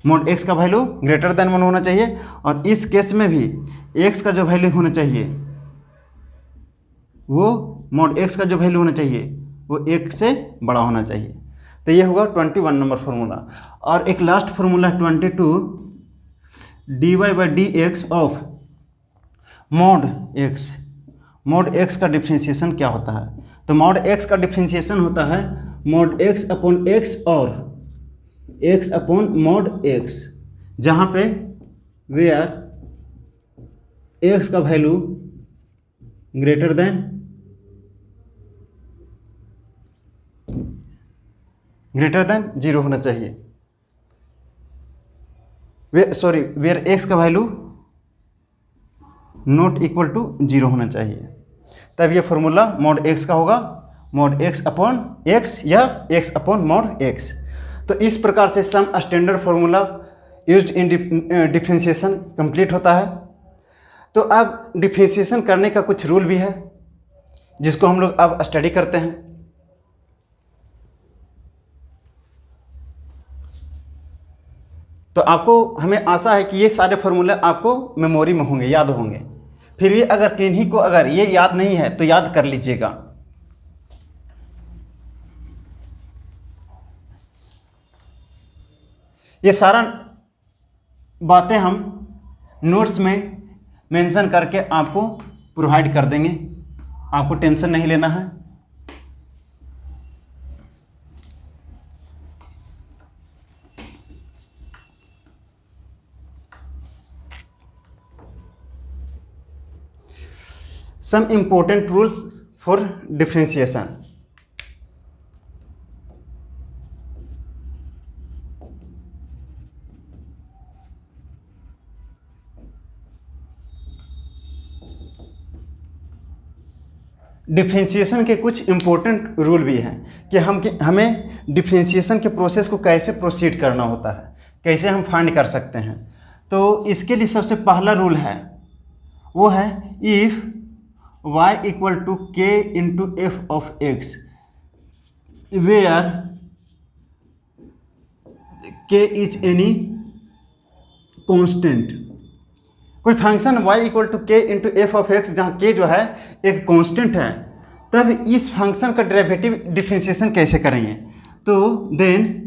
mod x का वैल्यू ग्रेटर देन 1 होना चाहिए, और इस केस में भी x का जो वैल्यू होना चाहिए वो mod x का जो वैल्यू होना चाहिए वो 1 से बड़ा होना चाहिए। तो ये होगा 21 नंबर फॉर्मूला। और एक लास्ट फॉर्मूला है 22 d Y by D x of mod x का डिफरेंशिएशन क्या होता है? तो mod x का डिफरेंशिएशन होता है mod x/x और x/mod x, जहाँ पे वेयर x का वैल्यू ग्रेटर देन जीरो होना चाहिए, वेयर x का वैल्यू नॉट इक्वल टू 0 होना चाहिए। तब ये फॉर्मूला mod x का होगा, mod x/x या x/mod x। तो इस प्रकार से some standard formula used in differentiation complete होता है। तो अब डिफरेंशिएशन करने का कुछ रूल भी है जिसको हम लोग अब स्टडी करते हैं। तो आपको हमें आशा है कि ये सारे फार्मूले आपको मेमोरी में होंगे, याद होंगे। फिर भी अगर किन्हीं को अगर ये याद नहीं है तो याद कर लीजिएगा। ये सारा बातें हम नोट्स में मेंशन करके आपको प्रोवाइड कर देंगे, आपको टेंशन नहीं लेना है। Some important rules for differentiation. Differentiation के कुछ इम्पोर्टेंट रूल भी हैं कि हमें डिफ्रेंशिएशन के प्रोसेस को कैसे प्रोसीड करना होता है, कैसे हम फाइंड कर सकते हैं। तो इसके लिए सबसे पहला रूल है वो है if y equal to k into f of x where k is any constant. कोई function y equal to k into f of x जहाँ के जो है एक कांस्टेंट है, तब इस फंक्शन का डेरिवेटिव डिफरेंशिएशन कैसे करेंगे। तो then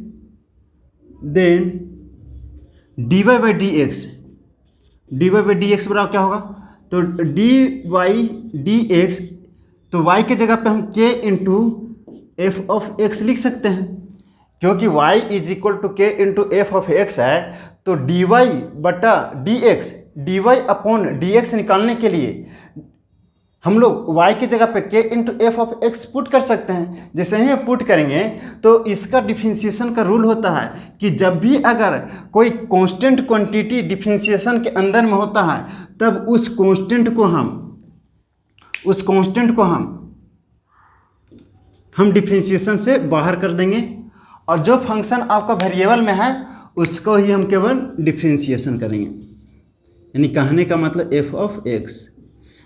dy by D x बराबर क्या होगा, तो dy dx, तो y के जगह पे हम k into f of x लिख सकते हैं, क्योंकि y is equal to k into f of x है। तो dy बटा d Y upon D x निकालने के लिए हम लोग y की जगह पे k into f of x put कर सकते हैं। जैसे ही पुट करेंगे तो इसका डिफरेंशिएशन का रूल होता है कि जब भी अगर कोई कांस्टेंट क्वांटिटी डिफरेंशिएशन के अंदर में होता है, तब उस कांस्टेंट को हम डिफरेंशिएशन से बाहर कर देंगे, और जो फंक्शन आपका वेरिएबल में है उसको ही हम केवल डिफरेंशिएशन करेंगे। यानी कहने का मतलब एफ ऑफ एक्स,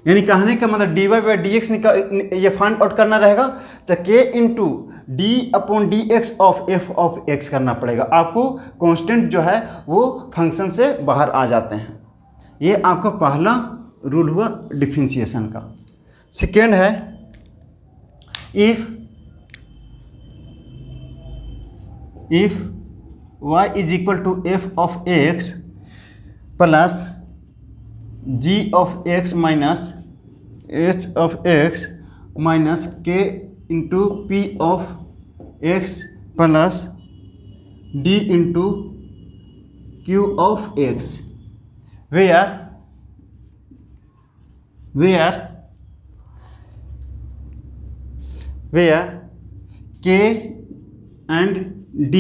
यानी कहने का मतलब d Y by D x ये फाइंड आउट करना रहेगा, तो k into D upon D x of F of x करना पड़ेगा। आपको कांस्टेंट जो है वो फंक्शन से बाहर आ जाते हैं। ये आपका पहला रूल हुआ डिफरेंशिएशन का। सेकेंड है if y is equal to F of x plus g of x minus h of x minus k into p of x plus d into q of x where k and d,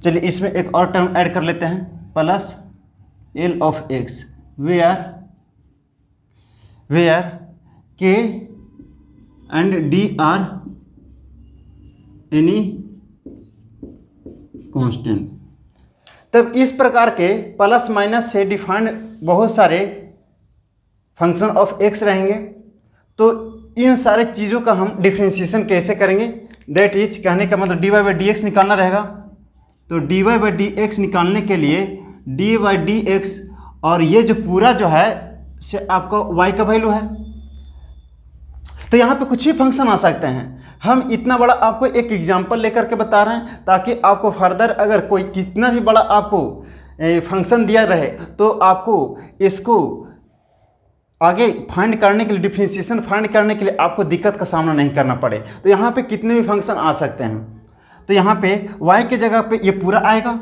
चलिए इसमें एक और term add कर लेते हैं, plus L of x where K and D are any constant. तब इस प्रकार के प्लस माइनस से डिफाइंड बहुत सारे फंक्शन ऑफ एक्स रहेंगे। तो इन सारे चीज़ों का हम डिफरेंशिएशन कैसे करेंगे, दैट इज कहने का मतलब d Y by D x निकालना रहेगा। तो D Y by D x निकालने के लिए डी वाई डी एक्स, और ये जो पूरा जो है से आपका y का वैल्यू है। तो यहाँ पे कुछ भी फंक्शन आ सकते हैं। हम इतना बड़ा आपको एक एग्जांपल लेकर के बता रहे हैं ताकि आपको फर्दर अगर कोई कितना भी बड़ा आपको फंक्शन दिया रहे तो आपको इसको आगे फाइंड करने के लिए, डिफरेंशिएशन फाइंड करने के लिए आपको दिक्कत का सामना नहीं करना पड़े। तो यहाँ पे कितने भी फंक्शन आ सकते हैं। तो यहाँ पे y के जगह पे ये पूरा आएगा,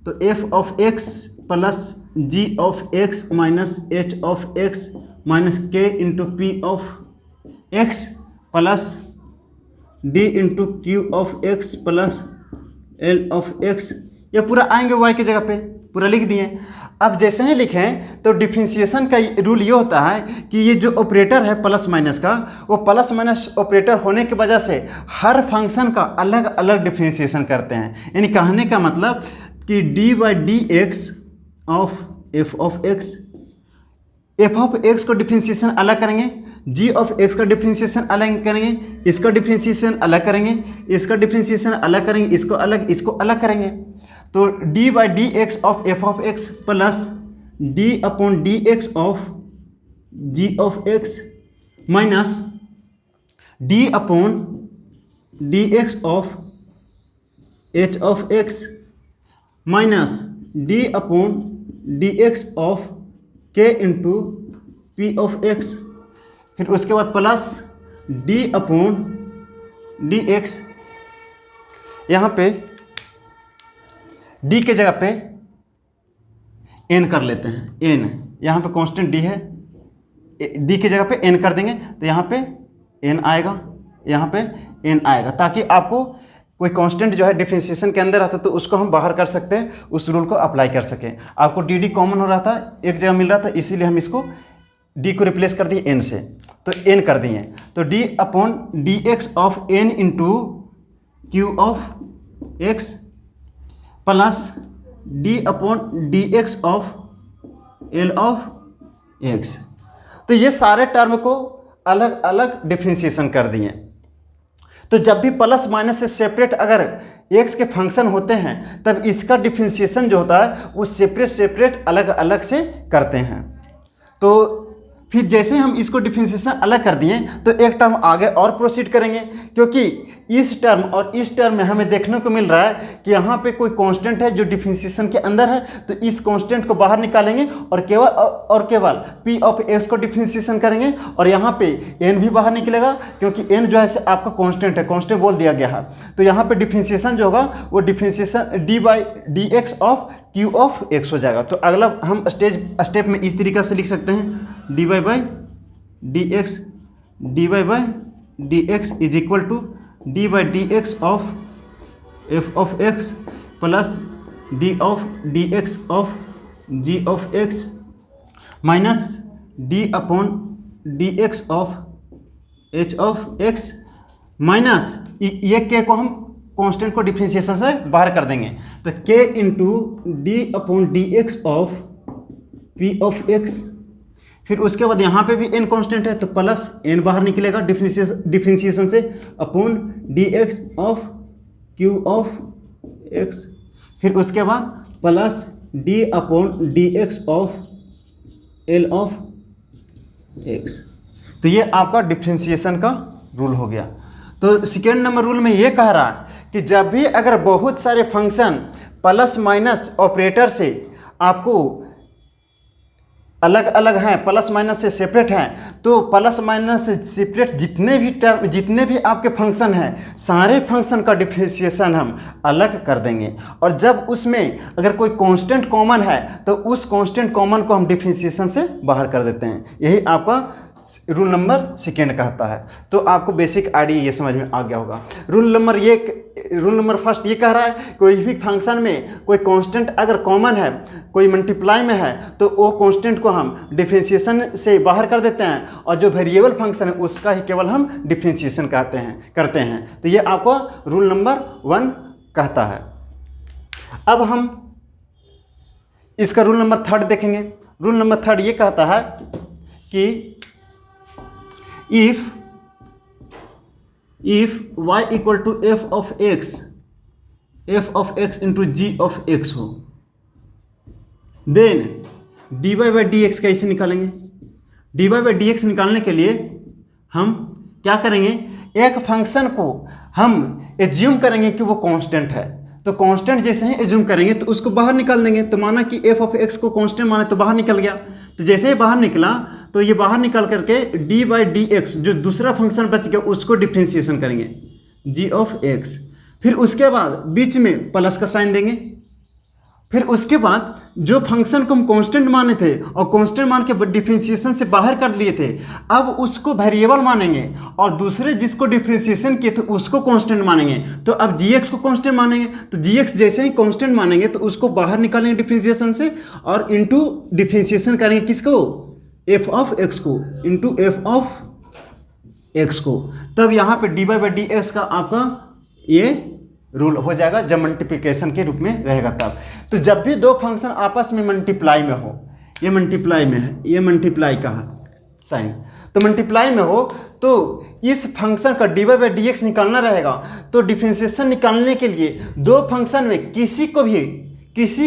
तो f of x plus g of x minus h of x minus k into p of x plus d into q of x plus l of x, ये पूरा आएंगे y की जगह पे, पूरा लिख दिए। अब जैसे ही लिखें तो डिफरेंशिएशन का रूल ये होता है कि ये जो ऑपरेटर है प्लस माइनस का, वो प्लस माइनस ऑपरेटर होने की वजह से हर फंक्शन का अलग अलग डिफरेंशिएशन करते हैं। यानी कहने का मतलब कि D by D x of F of x को डिफरेंशिएशन अलग करेंगे, जी ऑफ एक्स का डिफरेंशिएशन अलग करेंगे, इसका डिफरेंशिएशन अलग करेंगे, इसका डिफरेंशिएशन अलग करेंगे, इसको अलग करेंगे। तो d by D x of F of x plus d upon D x of g of x minus d upon D x of h of x minus d upon D x of k into p of x, फिर उसके बाद plus d upon D x. यहाँ पे D के जगह पे N कर लेते हैं, एन यहाँ पे कांस्टेंट डी है, डी के जगह पे एन कर देंगे तो यहाँ पे एन आएगा, यहाँ पे एन आएगा, ताकि आपको कोई कांस्टेंट जो है डिफरेंशिएशन के अंदर आता तो उसको हम बाहर कर सकते हैं, उस रूल को अप्लाई कर सकें। आपको डी डी कॉमन हो रहा था, एक जगह मिल रहा था, इसीलिए हम इसको डी को रिप्लेस कर दिए एन से, तो एन कर दिए, तो d upon D x of n into q of x plus d upon D x of l of x. तो ये सारे टर्म को अलग अलग डिफरेंशिएशन कर दिए। तो जब भी प्लस माइनस से सेपरेट अगर एक्स के फंक्शन होते हैं तब इसका डिफरेंशिएशन जो होता है वो सेपरेट सेपरेट अलग अलग से करते हैं। तो फिर जैसे हम इसको डिफरेंशिएशन अलग कर दिए तो एक टर्म आगे और प्रोसीड करेंगे, क्योंकि इस टर्म और इस टर्म में हमें देखने को मिल रहा है कि यहाँ पे कोई कांस्टेंट है जो डिफरेंशिएशन के अंदर है, तो इस कांस्टेंट को बाहर निकालेंगे और केवल p ऑफ x को डिफरेंशिएशन करेंगे और यहाँ पे n भी बाहर निकलेगा, क्योंकि n जो है आपका कांस्टेंट है, कांस्टेंट बोल दिया गया है। तो यहाँ पे डिफरेंशिएशन जो होगा वो differentiation d by D x of q of x हो जाएगा। तो अगला हम स्टेप में इस तरीके से लिख सकते हैं dy by D x is equal to d by D x of F of x plus d of d x of g of x minus d upon D x of h of x minus ये k को हम constant को differentiation से बाहर कर देंगे, तो k into D upon D x of P of x. फिर उसके बाद यहाँ पे भी n कांस्टेंट है तो प्लस n बाहर निकलेगा डिफरेंशिएशन से upon D x of Q of x. फिर उसके बाद plus d upon D x of l of x. तो ये आपका डिफरेंशिएशन का रूल हो गया। तो सेकेंड नंबर रूल में ये कह रहा है कि जब भी अगर बहुत सारे फंक्शन प्लस माइनस ऑपरेटर से आपको अलग अलग हैं, प्लस माइनस से सेपरेट हैं, तो प्लस माइनस से सेपरेट जितने भी आपके फंक्शन हैं सारे फंक्शन का डिफरेंशिएशन हम अलग कर देंगे। और जब उसमें अगर कोई कांस्टेंट कॉमन है तो उस कांस्टेंट कॉमन को हम डिफरेंशिएशन से बाहर कर देते हैं। यही आपका रूल नंबर सेकेंड कहता है। तो आपको बेसिक आइडिया ये समझ में आ गया होगा। रूल नंबर फर्स्ट ये कह रहा है कोई भी फंक्शन में कोई कांस्टेंट अगर कॉमन है, कोई मल्टीप्लाई में है, तो वो कांस्टेंट को हम डिफरेंशिएशन से बाहर कर देते हैं और जो वेरिएबल फंक्शन है उसका ही केवल हम डिफरेंशिएशन करते हैं। तो ये आपको रूल नंबर 1 कहता है। अब हम इसका रूल नंबर 3 देखेंगे। रूल नंबर 3 ये कहता है कि if y equal to f of x into g of x हो, then dy by D x कैसे निकालेंगे? dy बाई डी एक्स निकालने के लिए हम क्या करेंगे, एक फंक्शन को हम एज्यूम करेंगे कि वो कांस्टेंट है, तो कांस्टेंट जैसे ही एज्यूम करेंगे तो उसको बाहर निकाल देंगे। तो माना कि f ऑफ x को कांस्टेंट माने तो बाहर निकल गया। तो जैसे ही बाहर निकला तो ये बाहर निकल करके d बाई डी एक्स जो दूसरा फंक्शन बच गया उसको डिफरेंशिएशन करेंगे g ऑफ x। फिर उसके बाद बीच में प्लस का साइन देंगे। फिर उसके बाद जो फंक्शन को हम कांस्टेंट माने थे और कांस्टेंट मान के डिफरेंशिएशन से बाहर कर लिए थे, अब उसको वेरिएबल मानेंगे और दूसरे जिसको डिफरेंशिएशन किए थे उसको कांस्टेंट मानेंगे। तो अब gx को कांस्टेंट मानेंगे, तो gx जैसे ही कांस्टेंट मानेंगे तो उसको बाहर निकालेंगे डिफरेंशिएशन से और इनटू डिफरेंशिएशन करेंगे किसको, f ऑफ x को इनटू f ऑफ x को। तब यहाँ पे dy बाई डी एक्स का आपका ये रूल हो जाएगा जब मल्टीप्लिकेशन के रूप में रहेगा तब। तो जब भी दो फंक्शन आपस में मल्टीप्लाई में हो, ये मल्टीप्लाई में है, ये मल्टीप्लाई का है साइन, तो मल्टीप्लाई में हो तो इस फंक्शन का dy बाई डी एक्स निकालना रहेगा। तो डिफरेंशिएशन निकालने के लिए दो फंक्शन में किसी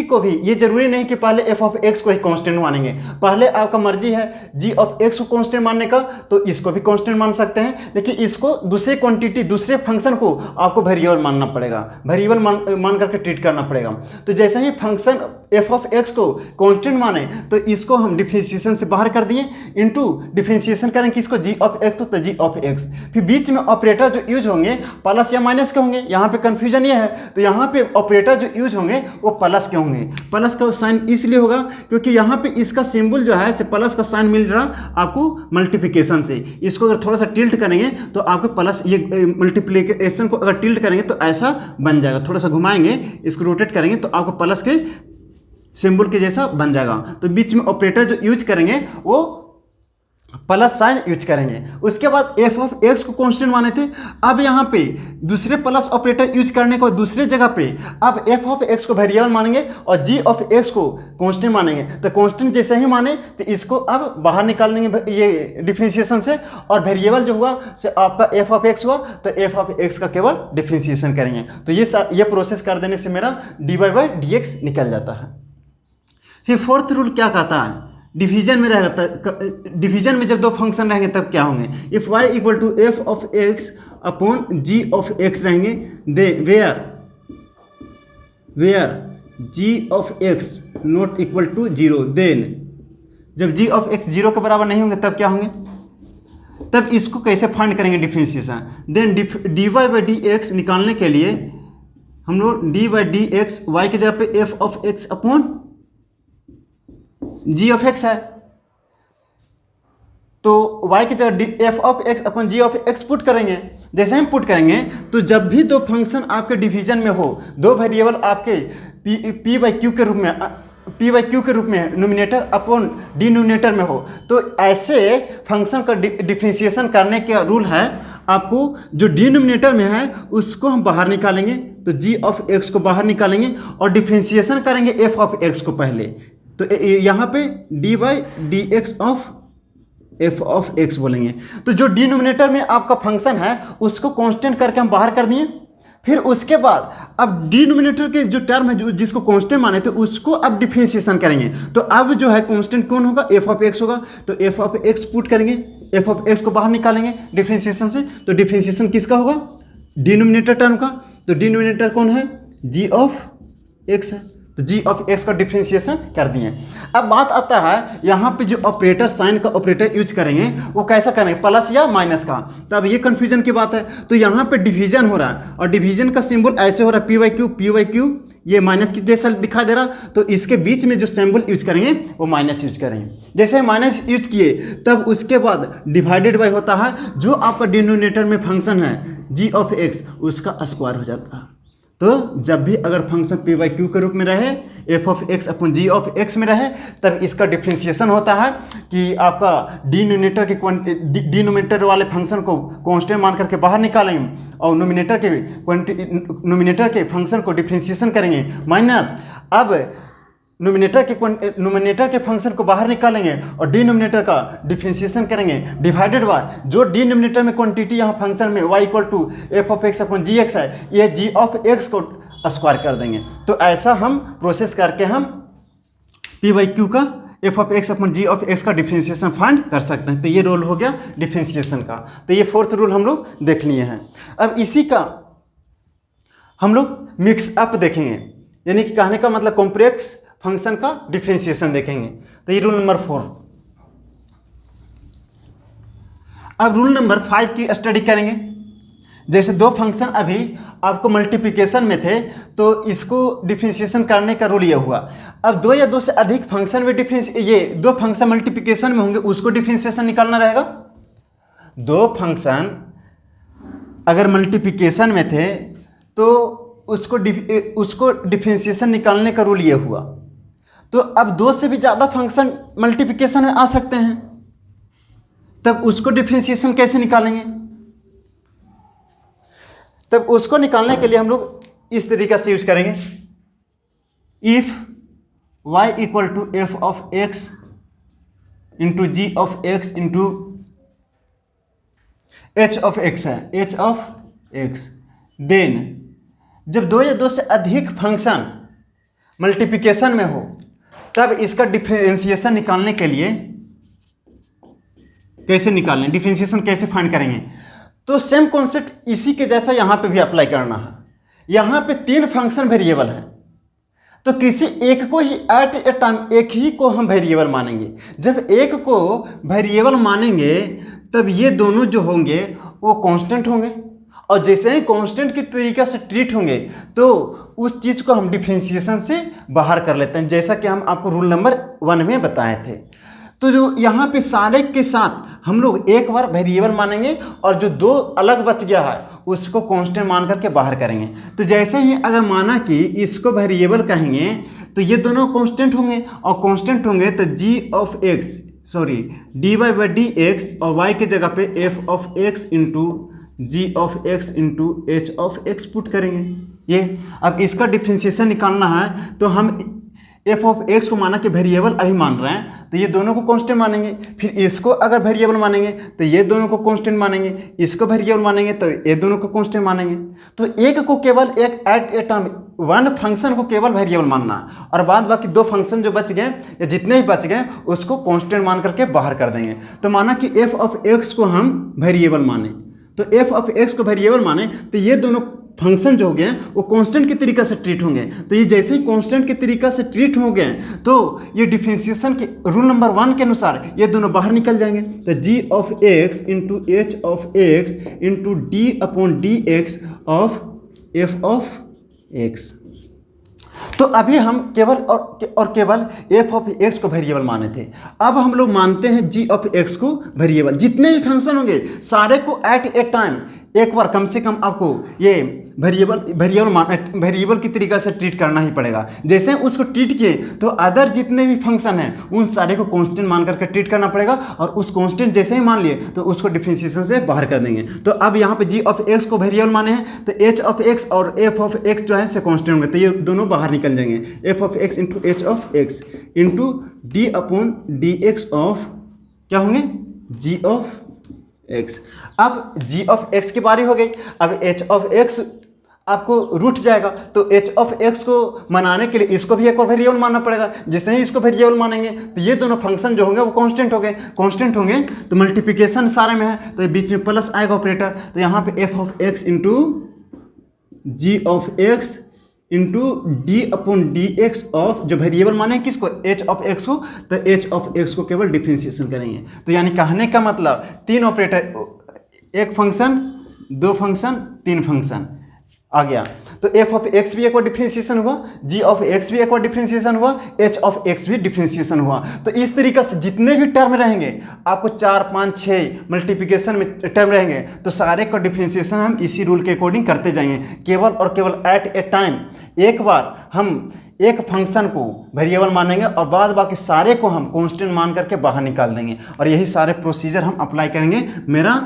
को भी ये जरूरी नहीं कि पहले f ऑफ x को ही कांस्टेंट मानेंगे। पहले आपका मर्जी है g ऑफ x को कांस्टेंट मानने का तो इसको भी कांस्टेंट मान सकते हैं, लेकिन इसको दूसरे क्वांटिटी दूसरे फंक्शन को आपको वेरिएबल मानना पड़ेगा, वेरिएबल मान करके ट्रीट करना पड़ेगा। तो जैसे ही फंक्शन f ऑफ x को कांस्टेंट माने तो इसको हम डिफरेंशिएशन से बाहर कर दिए, इनटू डिफरेंशिएशन करेंगे किसको, g ऑफ x तो g ऑफ x। फिर बीच में ऑपरेटर जो यूज होंगे प्लस या माइनस के होंगे, यहाँ पे कंफ्यूजन ये है। तो यहाँ पे ऑपरेटर जो यूज होंगे वो प्लस के होंगे। प्लस का साइन इसलिए होगा क्योंकि यहाँ पे इसका सिंबल जो है प्लस का साइन मिल रहा आपको मल्टीप्लिकेशन से। इसको अगर थोड़ा सा टिल्ट करेंगे तो आपको प्लस, ये मल्टीप्लिकेशन को अगर टिल्ट करेंगे तो ऐसा बन जाएगा, थोड़ा सा घुमाएंगे इसको रोटेट करेंगे तो आपको प्लस के सिंबल के जैसा बन जाएगा। तो बीच में ऑपरेटर जो यूज करेंगे वो प्लस साइन यूज करेंगे। उसके बाद एफ ऑफ एक्स को कांस्टेंट माने थे, अब यहाँ पे दूसरे प्लस ऑपरेटर यूज करने को दूसरे जगह पे अब एफ ऑफ एक्स को वेरिएबल मानेंगे और जी ऑफ एक्स को कांस्टेंट मानेंगे। तो कांस्टेंट जैसे ही माने तो इसको अब बाहर निकाल देंगे ये डिफरेंशिएशन से, और वेरिएबल जो हुआ से आपका एफ ऑफ एक्स हुआ, तो एफ ऑफ एक्स का केवल डिफरेंशिएशन करेंगे। तो ये प्रोसेस कर देने से मेरा d Y by D x निकल जाता है। फिर फोर्थ रूल क्या कहता है, डिवीजन में रहेगा, डिवीजन में जब दो फंक्शन रहेंगे तब क्या होंगे, if y equal to F of x upon ji of X रहेंगे, the where G of X not equal to zero, then जब जी ऑफ एक्स जीरो के बराबर नहीं होंगे तब क्या होंगे, तब इसको कैसे फाइंड करेंगे differentiation. Then d Y by D x निकालने के लिए हम लोग d by D x y की जगह पे F of x upon ji of x है, तो y की जगह f of x upon g of x put करेंगे। जैसे हम पुट करेंगे तो जब भी दो फंक्शन आपके डिवीजन में हो, दो वेरिएबल आपके पी बाई क्यू के रूप में नोमिनेटर अपॉन डिनोमिनेटर में हो, तो ऐसे फंक्शन का डिफरेंशिएशन करने का रूल है, आपको जो डिनोमिनेटर में है उसको हम बाहर निकालेंगे, तो जी ऑफ एक्स को बाहर निकालेंगे और डिफरेंशिएशन करेंगे एफ ऑफ एक्स को पहले, तो यहाँ पे D by D x of F of x बोलेंगे। तो जो डिनोमिनेटर में आपका फंक्शन है उसको कांस्टेंट करके हम बाहर कर दिए। फिर उसके बाद अब डिनोमिनेटर के जो टर्म है जो जिसको कांस्टेंट माने थे उसको अब डिफरेंशिएशन करेंगे, तो अब जो है कांस्टेंट कौन होगा, एफ ऑफ एक्स होगा, तो एफ ऑफ एक्स पुट करेंगे, एफ ऑफ एक्स को बाहर निकालेंगे डिफरेंशिएशन से, तो डिफरेंशिएशन किसका होगा, डिनोमिनेटर टर्म का, तो डिनोमिनेटर कौन है, जी ऑफ एक्स है, तो जी ऑफ एक्स का डिफरेंशिएशन कर दिए। अब बात आता है यहाँ पे जो ऑपरेटर साइन का ऑपरेटर यूज करेंगे वो कैसा करेंगे, प्लस या माइनस का, तो अब ये कंफ्यूजन की बात है। तो यहाँ पे डिवीजन हो रहा है और डिवीजन का सिंबल ऐसे हो रहा है पी वाई क्यू, ये माइनस की जैसा दिखा दे रहा, तो इसके बीच में जो सिंबल यूज करेंगे वो माइनस यूज करेंगे। जैसे माइनस यूज किए तब उसके बाद डिवाइडेड बाय होता है, जो आपका डिनोमिनेटर में फंक्शन है जी ऑफ एक्स उसका स्क्वायर हो जाता है। तो जब भी अगर फंक्शन पी वाई क्यू के रूप में रहे, f of x upon g of x में रहे, तब इसका डिफरेंशिएशन होता है कि आपका डिनोमिनेटर वाले फंक्शन को कांस्टेंट मान करके बाहर निकालेंगे और नोमिनेटर के फंक्शन को डिफरेंशिएशन करेंगे माइनस, अब नोमिनेटर के फंक्शन को बाहर निकालेंगे और डिनोमिनेटर का डिफरेंशिएशन करेंगे डिवाइडेड बाय जो डिनोमिनेटर में क्वांटिटी यहाँ फंक्शन में y equal to F of x upon g x है, ये जी ऑफ एक्स को स्क्वायर कर देंगे। तो ऐसा हम प्रोसेस करके हम पी वाई क्यू का f of x upon ji of x का डिफरेंशिएशन फाइंड कर सकते हैं। तो ये रूल हो गया डिफरेंशिएशन का, तो ये फोर्थ रूल हम लोग देख लिए हैं। अब इसी का हम लोग मिक्स अप देखेंगे, यानी कि कहने का मतलब कॉम्प्लेक्स फंक्शन का डिफरेंशिएशन देखेंगे। तो ये रूल नंबर 4। अब रूल नंबर 5 की स्टडी करेंगे। जैसे दो फंक्शन अभी आपको मल्टीप्लिकेशन में थे तो इसको डिफरेंशिएशन करने का रूल ये हुआ। अब दो या दो से अधिक फंक्शन में ये दो फंक्शन मल्टीप्लिकेशन में होंगे उसको डिफरेंशिएशन निकालना रहेगा। दो फंक्शन अगर मल्टीप्लिकेशन में थे तो उसको डिफरेंशिएशन निकालने का रूल ये हुआ। तो अब दो से भी ज़्यादा फंक्शन मल्टीप्लिकेशन में आ सकते हैं, तब उसको डिफरेंशिएशन कैसे निकालेंगे, तब उसको निकालने के लिए हम लोग इस तरीक़े से यूज करेंगे, if y equal to F of x into ji of x into H of x है, एच ऑफ एक्स, देन जब दो या दो से अधिक फंक्शन मल्टीप्लिकेशन में हो तब इसका डिफरेंशिएशन निकालने के लिए कैसे निकालें, डिफरेंशिएशन कैसे फाइंड करेंगे। तो सेम कॉन्सेप्ट इसी के जैसा यहाँ पे भी अप्लाई करना है। यहाँ पे तीन फंक्शन वेरिएबल है, तो किसी एक को ही एट ए टाइम एक ही को हम वेरिएबल मानेंगे। जब एक को वेरिएबल मानेंगे तब ये दोनों जो होंगे वो कांस्टेंट होंगे, और जैसे ही कांस्टेंट की तरीक़े से ट्रीट होंगे तो उस चीज़ को हम डिफरेंशिएशन से बाहर कर लेते हैं, जैसा कि हम आपको रूल नंबर 1 में बताए थे। तो जो यहाँ पे सारे के साथ हम लोग एक बार वेरिएबल मानेंगे और जो दो अलग बच गया है उसको कांस्टेंट मान करके बाहर करेंगे। तो जैसे ही अगर माना कि इसको वेरिएबल कहेंगे तो ये दोनों कांस्टेंट होंगे, और कांस्टेंट होंगे तो G of X sorry D Y by D x और वाई के जगह पे F of x into ji of x into H of x put करेंगे। ये अब इसका डिफ्रेंशिएशन निकालना है तो हम एफ ऑफ एक्स को माना कि वेरिएबल अभी मान रहे हैं तो ये दोनों को कांस्टेंट मानेंगे, फिर इसको अगर वेरिएबल मानेंगे तो ये दोनों को कांस्टेंट मानेंगे, इसको वेरिएबल मानेंगे तो ये दोनों को कांस्टेंट मानेंगे। तो एक को केवल एक at a time one function को केवल वेरिएबल मानना है और बाद बाकी दो फंक्शन जो बच गए या जितने भी बच गए उसको कांस्टेंट मान करके बाहर कर देंगे। तो माना कि एफ ऑफ एक्स को हम वेरिएबल माने, तो एफ ऑफ एक्स को वेरिएबल माने तो ये दोनों फंक्शन जो हो गए वो कांस्टेंट के तरीका से ट्रीट होंगे। तो ये जैसे ही कांस्टेंट के तरीका से ट्रीट हो गए तो ये डिफरेंशिएशन के रूल नंबर 1 के अनुसार ये दोनों बाहर निकल जाएंगे। तो G of x into H of x into D upon D x of F of x. तो अभी हम केवल और केवल एफ ऑफ एक्स को वेरिएबल माने थे, अब हम लोग मानते हैं जी ऑफ एक्स को वेरिएबल। जितने भी फंक्शन होंगे सारे को एट ए टाइम एक बार कम से कम आपको ये वेरिएबल की तरीका से ट्रीट करना ही पड़ेगा। जैसे उसको ट्रीट किए तो अदर जितने भी फंक्शन हैं उन सारे को कांस्टेंट मान करके ट्रीट करना पड़ेगा और उस कांस्टेंट जैसे ही मान लिए तो उसको डिफरेंशिएशन से बाहर कर देंगे। तो अब यहाँ पे जी ऑफ एक्स को वेरिएबल माने हैं तो एच ऑफ एक्स और एफ ऑफ एक्स जो है से कांस्टेंट होंगे, तो ये दोनों बाहर निकल जाएंगे। F of x into H of x into D upon D x of क्या होंगे जी ऑफ एक्स। अब जी ऑफ एक्स की बारी हो गई, अब एच ऑफ एक्स आपको रूठ जाएगा तो एच ऑफ एक्स को मनाने के लिए इसको भी एक और वेरिएबल मानना पड़ेगा। जैसे ही इसको वेरिएबल मानेंगे तो ये दोनों फंक्शन जो होंगे वो कांस्टेंट हो गए, कांस्टेंट होंगे तो मल्टीप्लिकेशन सारे में है तो बीच में प्लस आएगा ऑपरेटर। तो यहाँ पे F of x into ji of x into D upon D x of जो वेरिएबल माने किसको एच ऑफ एक्स को, तो एच ऑफ एक्स को केवल डिफरेंशिएशन करेंगे। तो यानी कहने का मतलब तीन ऑपरेटर, एक फंक्शन, दो फंक्शन, तीन फंक्शन आ गया। तो एफ ऑफ एक्स भी एक बार डिफरेंशिएशन हुआ, जी ऑफ एक्स भी एक बार डिफरेंशिएशन हुआ, एच ऑफ एक्स भी डिफरेंशिएशन हुआ। तो इस तरीके से जितने भी टर्म रहेंगे आपको 4, 5, 6 मल्टीप्लिकेशन में टर्म रहेंगे तो सारे का डिफरेंशिएशन हम इसी रूल के अकॉर्डिंग करते जाएंगे। केवल और केवल एट ए टाइम एक बार हम एक फंक्शन को वेरिएबल मानेंगे और बाद बाकी सारे को हम कांस्टेंट मान करके बाहर निकाल देंगे और यही सारे प्रोसीजर हम अप्लाई करेंगे। मेरा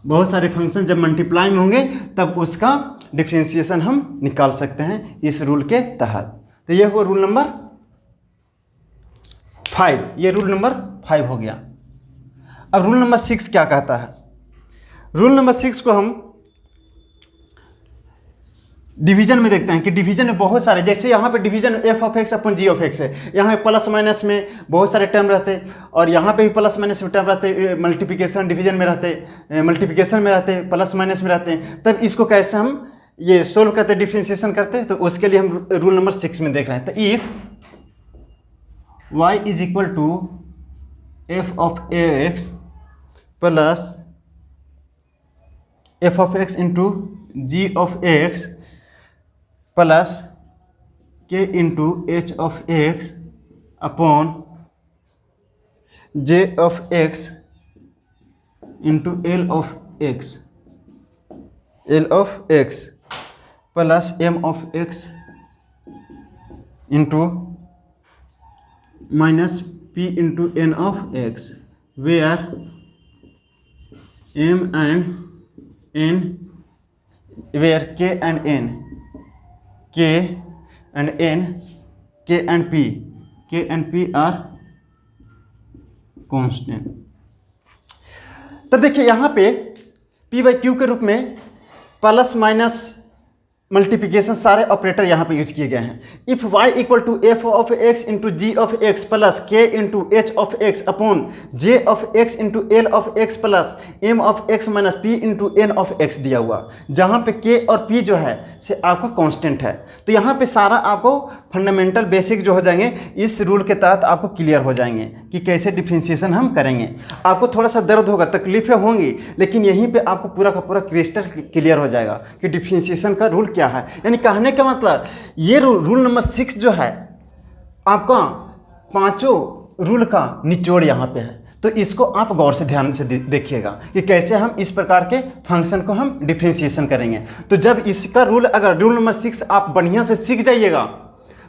बहुत सारे फंक्शन जब मल्टीप्लाई में होंगे तब उसका डिफरेंशिएशन हम निकाल सकते हैं इस रूल के तहत। तो ये हुआ रूल नंबर 5, ये रूल नंबर 5 हो गया। अब रूल नंबर 6 क्या कहता है? रूल नंबर 6 को हम डिवीजन में देखते हैं कि डिवीजन में बहुत सारे, जैसे यहाँ पे division f of x upon g of x है, यहाँ पे प्लस माइनस में बहुत सारे टर्म रहते और यहाँ पे भी प्लस माइनस में टर्म रहते, मल्टीप्लिकेशन डिवीजन में रहते, मल्टीप्लिकेशन में रहते, प्लस माइनस में रहते हैं। तब इसको कैसे हम ये सोल्व करते, डिफरेंशिएशन करते, तो उसके लिए हम रूल नंबर 6 में देख रहे हैं। तो if y is equal to F of x plus F of x into ji of x plus के into H of x upon J of x into L of X, L of x plus M of x into minus P into N of x, where M and N, where K and N, K and N, K and P are constant। तब देखिए यहाँ पे P by Q के रूप में plus minus multiplication सारे operator यहाँ पे यूज किए गए हैं। If y equal to F of x into ji of x plus के into H of x upon J of x into L of x plus M of x minus P into N of X दिया हुआ, जहाँ पे के और P जो है से आपका कांस्टेंट है। तो यहाँ पे सारा आपको फंडामेंटल बेसिक जो हो जाएंगे इस रूल के तहत आपको क्लियर हो जाएंगे कि कैसे डिफरेंशिएशन हम करेंगे। आपको थोड़ा सा दर्द होगा, तकलीफें होंगी, लेकिन यहीं पे आपको पूरा का पूरा क्रिस्टल क्लियर हो जाएगा कि डिफरेंशिएशन का रूल क्या है। यानी कहने का मतलब ये रूल नंबर 6 जो है आपका पांचों रूल का निचोड़ यहाँ पे है। तो इसको आप गौर से ध्यान से देखिएगा कि कैसे हम इस प्रकार के फंक्शन को हम डिफरेंशिएशन करेंगे। तो जब इसका रूल, अगर रूल नंबर 6 आप बढ़िया से सीख जाइएगा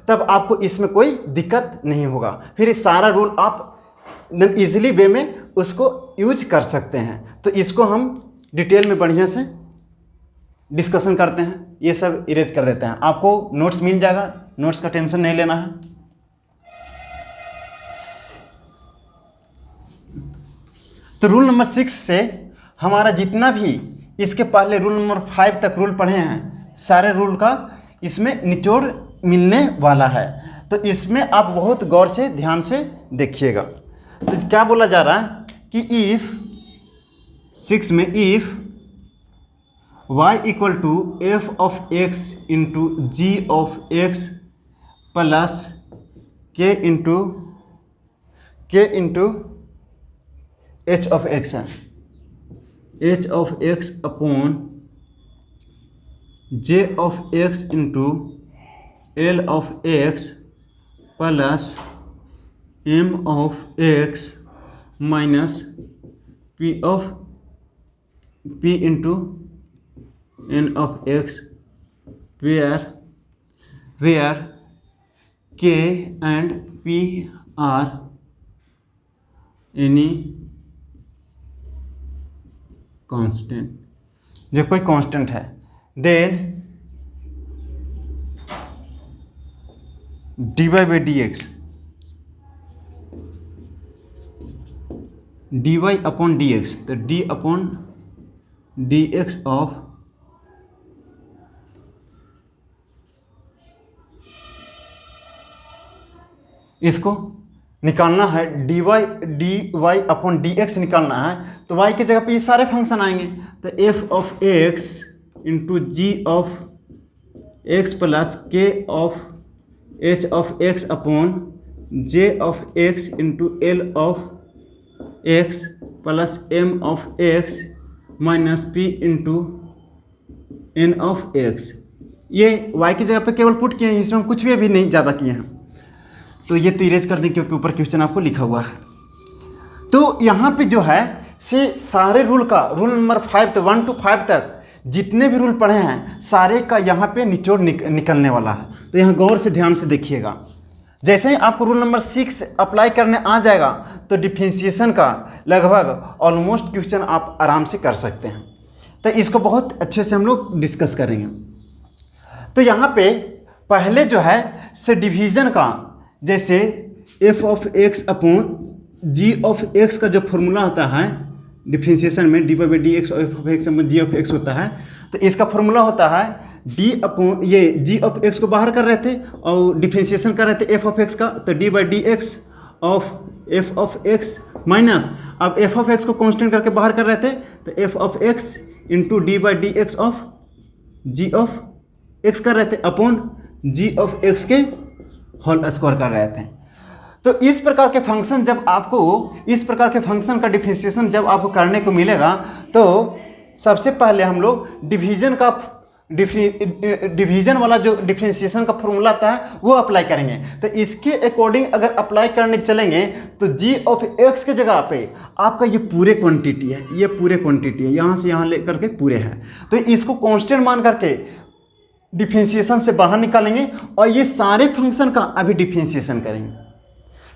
तब आपको इसमें कोई दिक्कत नहीं होगा। फिर सारा रूल आप एकदम ईजिली वे में उसको यूज कर सकते हैं। तो इसको हम डिटेल में बढ़िया से डिस्कशन करते हैं, ये सब इरेज कर देते हैं। आपको नोट्स मिल जाएगा, नोट्स का टेंशन नहीं लेना है। तो रूल नंबर 6 से हमारा जितना भी इसके पहले रूल नंबर 5 तक रूल पढ़े हैं, सारे रूल का इसमें निचोड़ मिलने वाला है। तो इसमें आप बहुत गौर से ध्यान से देखिएगा। तो क्या बोला जा रहा है कि इफ 6 में if y equal to f of x into g of x plus k into h of x है, h of x upon j of x into l of x plus m of x minus p into n of x where k and p are any constant, जो कोई constant है, then dy by dx dy upon dx, तो d upon dx of इसको निकालना है, dy upon dx निकालना है। तो y की जगह पे ये सारे फंक्शन आएंगे। तो f of x into ji of x plus k of h of x upon j of x into l of x plus m of x minus p into n of x। ये y की जगह पे केवल put किए हैं, इसमें हम कुछ भी अभी नहीं ज़्यादा किए हैं। तो ये तो इरेज कर दें क्योंकि ऊपर क्वेश्चन आपको लिखा हुआ है। तो यहाँ पे जो है से सारे रूल का रूल नंबर 5 तो 1 to 5 तक जितने भी रूल पढ़े हैं सारे का यहाँ पे निचोड़ निकलने वाला है। तो यहाँ गौर से ध्यान से देखिएगा। जैसे ही आपको रूल नंबर 6 अप्लाई करने आ जाएगा तो डिफरेंशिएशन का लगभग ऑलमोस्ट क्वेश्चन आप आराम से कर सकते हैं। तो इसको बहुत अच्छे से हम लोग डिस्कस करेंगे। तो यहाँ पे पहले जो है से डिवीज़न का, जैसे f of x upon g of x का जो फॉर्मूला होता है डिफरेंशिएशन में, dy बाई डी एक्स और f of x upon g of x होता है। तो इसका फॉर्मूला होता है d अपॉन ये g ऑफ x को बाहर कर रहे थे और डिफरेंशिएशन कर रहे थे f ऑफ x का, तो d by D x of f of x minus, अब f ऑफ x को कांस्टेंट करके बाहर कर रहे थे तो f of x into D by D x of g of x कर रहे थे अपॉन g ऑफ x के होल स्क्वायर कर रहे थे। तो इस प्रकार के फंक्शन जब आपको, इस प्रकार के फंक्शन का डिफरेंशिएशन जब आपको करने को मिलेगा तो सबसे पहले हम लोग डिवीजन वाला जो डिफरेंशिएशन का फॉर्मूला आता है वो अप्लाई करेंगे। तो इसके अकॉर्डिंग अगर अप्लाई करने चलेंगे तो g ऑफ x के जगह पे आपका ये पूरे क्वांटिटी है, ये पूरे क्वांटिटी है, यहाँ से यहाँ लेकर के पूरे हैं। तो इसको कांस्टेंट मान करके डिफरेंशिएशन से बाहर निकालेंगे और ये सारे फंक्शन का अभी डिफरेंशिएशन करेंगे।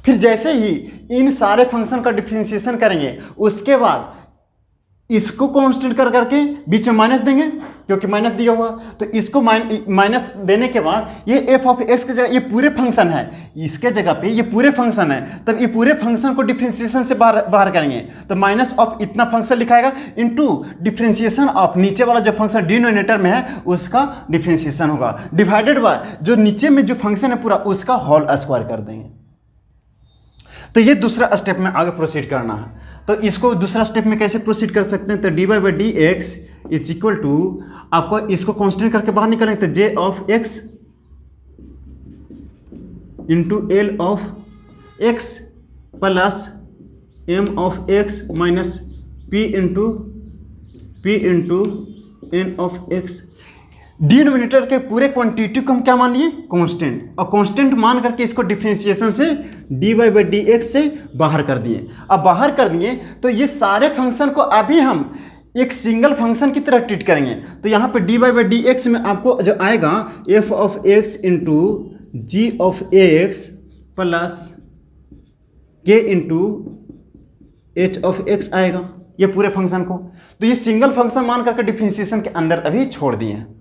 फिर जैसे ही इन सारे फंक्शन का डिफरेंशिएशन करेंगे उसके बाद इसको कांस्टेंट कर करके बीच में माइनस देंगे क्योंकि माइनस दिया हुआ, तो इसको माइनस देने के बाद ये f ऑफ x की जगह ये पूरे फंक्शन है, इसके जगह पे ये पूरे फंक्शन है, तब ये पूरे फंक्शन को डिफरेंशिएशन से बाहर करेंगे तो माइनस ऑफ इतना फंक्शन लिखाएगा इनटू डिफरेंशिएशन ऑफ नीचे वाला जो फंक्शन डिनोमिनेटर में है उसका डिफरेंशिएशन होगा डिवाइडेड बाय जो नीचे में जो फंक्शन है पूरा उसका होल स्क्वायर कर देंगे। तो ये दूसरा स्टेप में आगे प्रोसीड करना है। तो इसको दूसरा स्टेप में कैसे प्रोसीड कर सकते हैं, तो D Y by D x is equal to, आपको इसको कांस्टेंट करके बाहर निकालेंगे तो J of x into L of x plus M of x minus P into N of X. Denominator के पूरे क्वांटिटी को हम क्या मान लिए, कांस्टेंट, और कांस्टेंट मान करके इसको डिफरेंशिएशन से d Y by D x से बाहर कर दिए। अब बाहर कर दिए तो ये सारे फंक्शन को अभी हम एक सिंगल फंक्शन की तरह ट्रीट करेंगे। तो यहाँ पे d Y by D x में आपको जो आएगा f of x into ji of x plus के इंटू एच ऑफ एक्स आएगा ये पूरे फंक्शन को। तो ये सिंगल फंक्शन मान करके डिफरेंशिएशन के अंदर अभी छोड़ दिए हैं,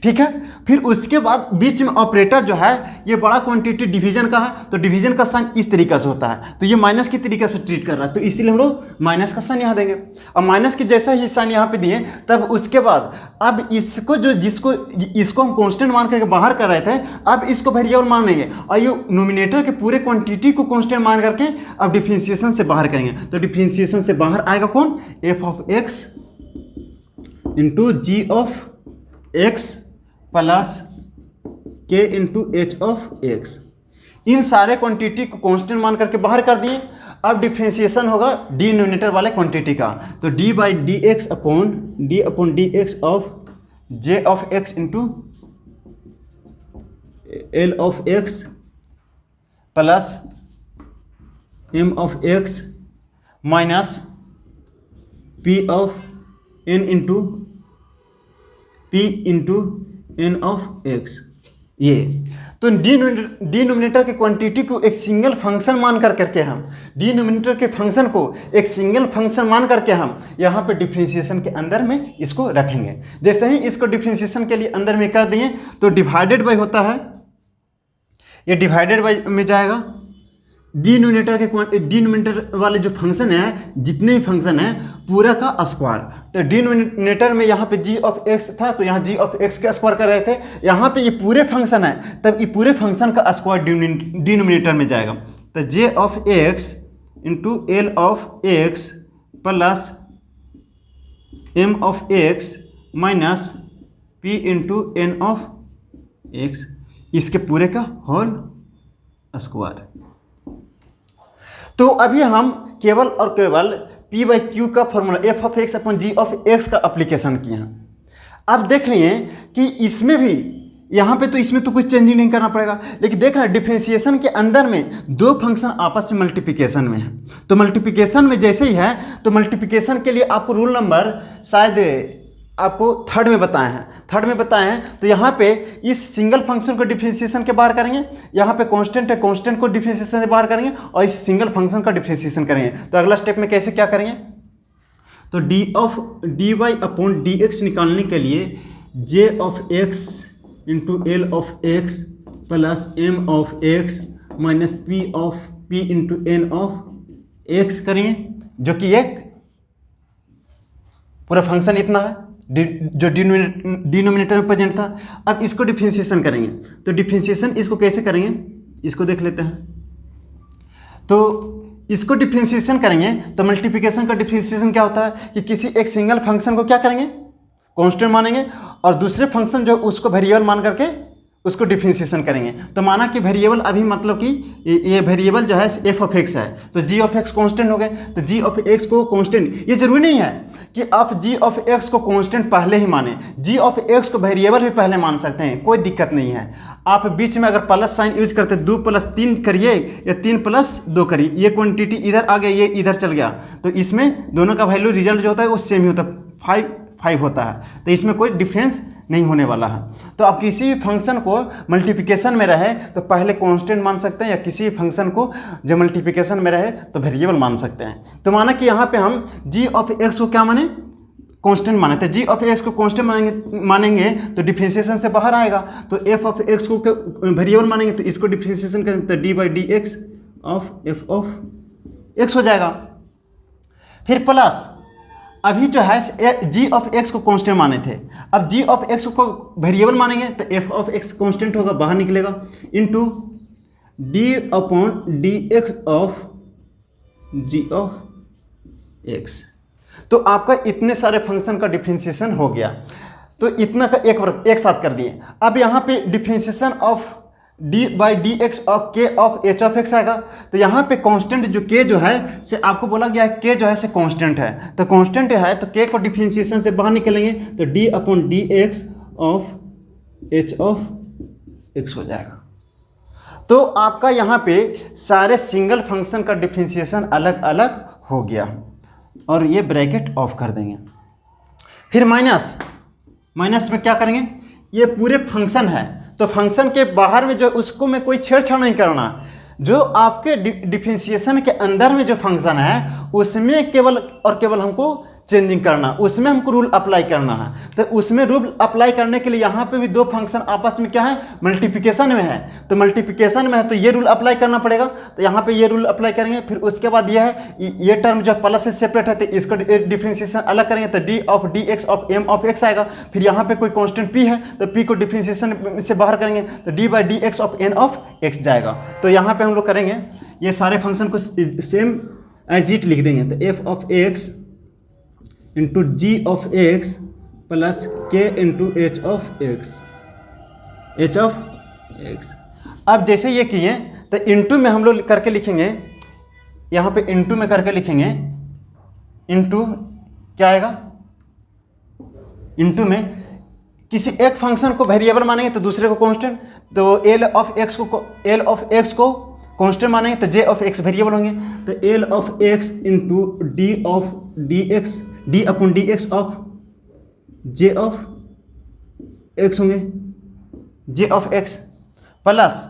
ठीक है। फिर उसके बाद बीच में ऑपरेटर जो है ये बड़ा क्वांटिटी डिवीजन का है, तो डिवीजन का साइन इस तरीके से होता है, तो ये माइनस की तरीके से ट्रीट कर रहा है, तो इसीलिए हम लोग माइनस का साइन यहाँ देंगे। अब माइनस की जैसा ही साइन यहाँ पे दिए तब उसके बाद अब इसको जो इसको हम कांस्टेंट मान करके बाहर कर रहे थे, अब इसको वेरिएबल मानेंगे और ये नोमिनेटर के पूरे क्वांटिटी को कांस्टेंट मान करके अब डिफरेंशिएशन से बाहर करेंगे। तो डिफरेंशिएशन से बाहर आएगा कौन, f of x into ji of x plus के इंटू एच ऑफ एक्स। इन सारे क्वांटिटी को कांस्टेंट मान करके बाहर कर दिए। अब डिफरेंशिएशन होगा डिनोमिनेटर वाले क्वांटिटी का, तो d by D x upon D x of j of x into L of x plus M of x minus p of n into p into N of x. ये तो denominator की quantity को एक single function मान करके हम denominator के function को एक सिंगल फंक्शन मान करके हम यहाँ पे डिफरेंशिएशन के अंदर में इसको रखेंगे। जैसे ही इसको डिफरेंशिएशन के लिए अंदर में कर दिए तो डिवाइडेड बाई होता है, ये डिवाइडेड बाई में जाएगा डिनोमिनेटर वाले जो फंक्शन है, जितने भी फंक्शन है पूरा का स्क्वायर। तो डिनोमिनेटर में यहाँ पे जी ऑफ एक्स था तो यहाँ जी ऑफ एक्स का स्क्वायर कर रहे थे, यहाँ पे ये पूरे फंक्शन है तब ये पूरे फंक्शन का स्क्वायर डिनोमिनेटर में जाएगा। तो J of x into L of x plus M of x minus P into N of X, इसके पूरे का होल स्क्वायर। तो अभी हम केवल और केवल P बाई क्यू का formula f of x upon ji of x का अप्लीकेशन किए हैं। अब देख रहे हैं कि इसमें भी यहाँ पे तो इसमें तो कुछ चेंजिंग नहीं करना पड़ेगा, लेकिन देख रहे हैं डिफरेंशिएशन के अंदर में दो फंक्शन आपस में मल्टीप्लिकेशन में है, तो मल्टीप्लिकेशन में जैसे ही है तो मल्टीप्लिकेशन के लिए आपको रूल नंबर शायद आपको थर्ड में बताए हैं। तो यहाँ पे इस सिंगल फंक्शन को डिफरेंशिएशन के बाहर करेंगे, यहाँ पे कांस्टेंट है कांस्टेंट को डिफरेंशिएशन से बाहर करेंगे और इस सिंगल फंक्शन का डिफरेंशिएशन करेंगे। तो अगला स्टेप में कैसे क्या करेंगे, तो D Y upon D x निकालने के लिए J of x into L of x plus M of x minus P into N of x करेंगे, जो कि एक पूरा फंक्शन इतना है जो डिनोमिनेटर में प्रेजेंट था। अब इसको डिफरेंशिएशन करेंगे, तो डिफरेंशिएशन इसको कैसे करेंगे इसको देख लेते हैं। तो इसको डिफरेंशिएशन करेंगे तो मल्टीप्लिकेशन का डिफरेंशिएशन क्या होता है कि किसी एक सिंगल फंक्शन को क्या करेंगे कांस्टेंट मानेंगे और दूसरे फंक्शन जो उसको वेरिएबल मान करके उसको डिफरेंशिएशन करेंगे। तो माना कि वेरिएबल अभी मतलब कि ये वेरिएबल जो है एफ ऑफ एक्स है, तो जी ऑफ एक्स कांस्टेंट हो गए। तो जी ऑफ एक्स को कांस्टेंट, ये जरूरी नहीं है कि आप जी ऑफ एक्स को कांस्टेंट पहले ही माने, जी ऑफ एक्स को वेरिएबल भी पहले मान सकते हैं, कोई दिक्कत नहीं है। आप बीच में अगर प्लस साइन यूज करते 2 + 3 करिए या 3 + 2 करिए, ये क्वान्टिटी इधर आ गया ये इधर चल गया, तो इसमें दोनों का वैल्यू रिजल्ट जो होता है वो सेम ही होता है, 5 होता है, तो इसमें कोई डिफरेंस नहीं होने वाला है। तो आप किसी भी फंक्शन को मल्टीप्लिकेशन में रहे तो पहले कांस्टेंट मान सकते हैं, या किसी भी फंक्शन को जब मल्टीप्लिकेशन में रहे तो वेरिएबल मान सकते हैं। तो माना कि यहाँ पे हम जी ऑफ एक्स को क्या माने कांस्टेंट माने, तो जी ऑफ एक्स को कांस्टेंट मानेंगे तो डिफरेंशिएशन से बाहर आएगा। तो एफ ऑफ एक्स को वेरिएबल मानेंगे तो इसको डिफरेंशिएशन करेंगे तो d by D x of F of x हो जाएगा। फिर प्लस अभी जो है जी ऑफ एक्स को कांस्टेंट माने थे, अब जी ऑफ एक्स को वेरिएबल मानेंगे तो एफ ऑफ एक्स कांस्टेंट होगा बाहर निकलेगा into D upon D x of g of x. तो आपका इतने सारे फंक्शन का डिफरेंशिएशन हो गया, तो इतना का एक साथ कर दिए। अब यहाँ पे differentiation of D by D x of के ऑफ एच ऑफ एक्स आएगा। तो यहाँ पे कांस्टेंट जो के जो है से आपको बोला गया है के जो है से कांस्टेंट है, तो कांस्टेंट है तो के को डिफरेंशिएशन से बाहर निकलेंगे तो d upon D x of h of x हो जाएगा। तो आपका यहाँ पे सारे सिंगल फंक्शन का डिफरेंशिएशन अलग अलग हो गया, और ये ब्रैकेट ऑफ कर देंगे। फिर माइनस में क्या करेंगे, ये पूरे फंक्शन है तो फंक्शन के बाहर में जो उसको में कोई छेड़छाड़ नहीं करना, जो आपके डिफरेंशिएशन के अंदर में जो फंक्शन है उसमें केवल और केवल हमको चेंजिंग करना, उसमें हमको रूल अप्लाई करना है। तो उसमें रूल अप्लाई करने के लिए यहाँ पे भी दो फंक्शन आपस में क्या है, मल्टीप्लिकेशन में है। तो मल्टीप्लिकेशन में है तो ये रूल अप्लाई करना पड़ेगा। तो यहाँ पे ये रूल अप्लाई करेंगे। फिर उसके बाद यह है, ये टर्म जो प्लस से सेपरेट है तो इसको डिफ्रेंशिएशन अलग करेंगे तो d of d x of M of x आएगा। फिर यहाँ पे कोई कॉन्स्टेंट पी है तो पी को डिफ्रेंशिएशन से बाहर करेंगे तो d by D x of n of x जाएगा। तो यहाँ पे हम लोग करेंगे ये सारे फंक्शन को सेम एज इट लिख देंगे। तो F of x into ji of x plus के into H of X, H of X. अब जैसे ये किए तो इंटू में हम लोग करके लिखेंगे, यहाँ पे इंटू में करके लिखेंगे। इंटू क्या आएगा, इंटू में किसी एक फंक्शन को वेरिएबल मानेंगे तो दूसरे को कांस्टेंट। तो एल ऑफ एक्स को कांस्टेंट मानेंगे तो जे ऑफ एक्स वेरिएबल होंगे। तो L of x into D of d x, D upon D x of j of x होंगे, जे ऑफ एक्स प्लस,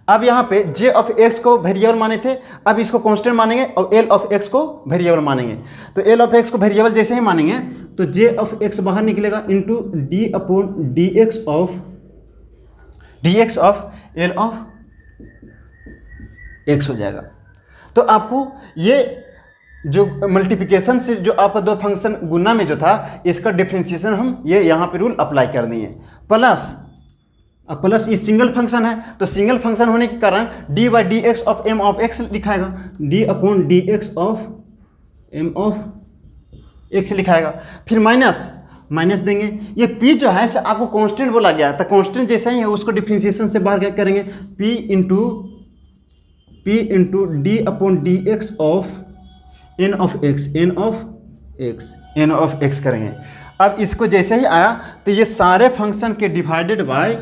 अब यहाँ पे जे ऑफ एक्स को वेरिएबल माने थे, अब इसको कांस्टेंट मानेंगे और एल ऑफ एक्स को वेरिएबल मानेंगे। तो एल ऑफ एक्स को वेरिएबल जैसे ही मानेंगे तो जे ऑफ एक्स बाहर निकलेगा into D upon D x of l of x हो जाएगा। तो आपको ये जो मल्टीप्लिकेशन से जो आपका दो फंक्शन गुना में जो था इसका डिफरेंशिएशन हम ये यहाँ पे रूल अप्लाई कर दिए। प्लस ये सिंगल फंक्शन है तो सिंगल फंक्शन होने के कारण D by D x of M of X लिखाएगा, D upon D x of M of X लिखाएगा। फिर माइनस देंगे। ये p जो है आपको कांस्टेंट बोला गया है तो कांस्टेंट जैसा ही है उसको डिफरेंशिएशन से बाहर क्या करेंगे, p into D upon D x of n of x करेंगे। अब इसको जैसे ही आया तो ये सारे फंक्शन के डिवाइडेड बाय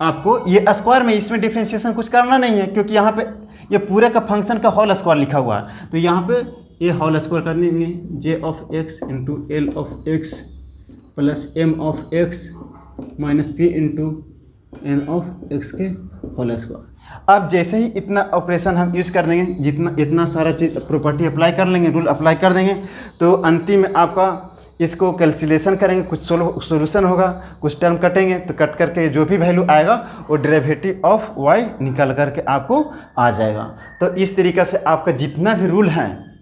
आपको ये स्क्वायर में, इसमें डिफरेंशिएशन कुछ करना नहीं है क्योंकि यहाँ पे ये पूरे का फंक्शन का होल स्क्वायर लिखा हुआ है। तो यहाँ पे ये होल स्क्वायर कर देंगे, J of x into L of x plus M of x minus P into N of X के होल स्क्वायर। अब जैसे ही इतना ऑपरेशन हम यूज कर देंगे, इतना सारा चीज़ प्रॉपर्टी अप्लाई कर लेंगे, रूल अप्लाई कर देंगे तो अंतिम में आपका इसको कैलकुलेशन करेंगे, कुछ सोल्यूशन होगा, कुछ टर्म कटेंगे तो कट करके जो भी वैल्यू आएगा वो डेरिवेटिव ऑफ वाई निकल करके आपको आ जाएगा। तो इस तरीक़े से आपका जितना भी रूल है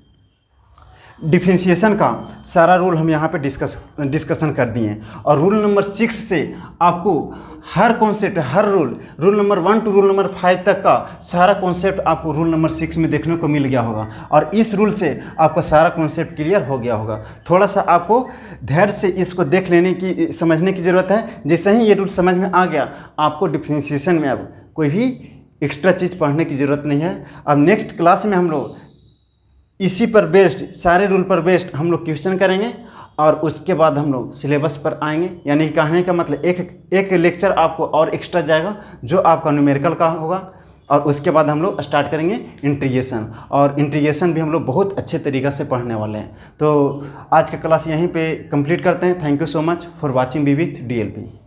डिफरेंशिएशन का सारा रूल हम यहाँ पे डिस्कशन कर दिए हैं। और रूल नंबर 6 से आपको हर कॉन्सेप्ट, हर rule number 1 to rule number 5 तक का सारा कॉन्सेप्ट आपको रूल नंबर 6 में देखने को मिल गया होगा। और इस रूल से आपका सारा कॉन्सेप्ट क्लियर हो गया होगा। थोड़ा सा आपको धैर्य से इसको देख लेने की, समझने की ज़रूरत है। जैसे ही ये रूल समझ में आ गया आपको डिफरेंशिएशन में अब कोई भी एक्स्ट्रा चीज़ पढ़ने की ज़रूरत नहीं है। अब नेक्स्ट क्लास में हम लोग इसी पर बेस्ड, सारे रूल पर बेस्ड हम लोग क्वेश्चन करेंगे और उसके बाद हम लोग सिलेबस पर आएंगे। यानी कहने का मतलब एक लेक्चर आपको और एक्स्ट्रा जाएगा जो आपका न्यूमेरिकल का होगा। और उसके बाद हम लोग स्टार्ट करेंगे इंटीग्रेशन, और इंटीग्रेशन भी हम लोग बहुत अच्छे तरीक़े से पढ़ने वाले हैं। तो आज का क्लास यहीं पे कंप्लीट करते हैं। Thank you so much for watching B with DLP।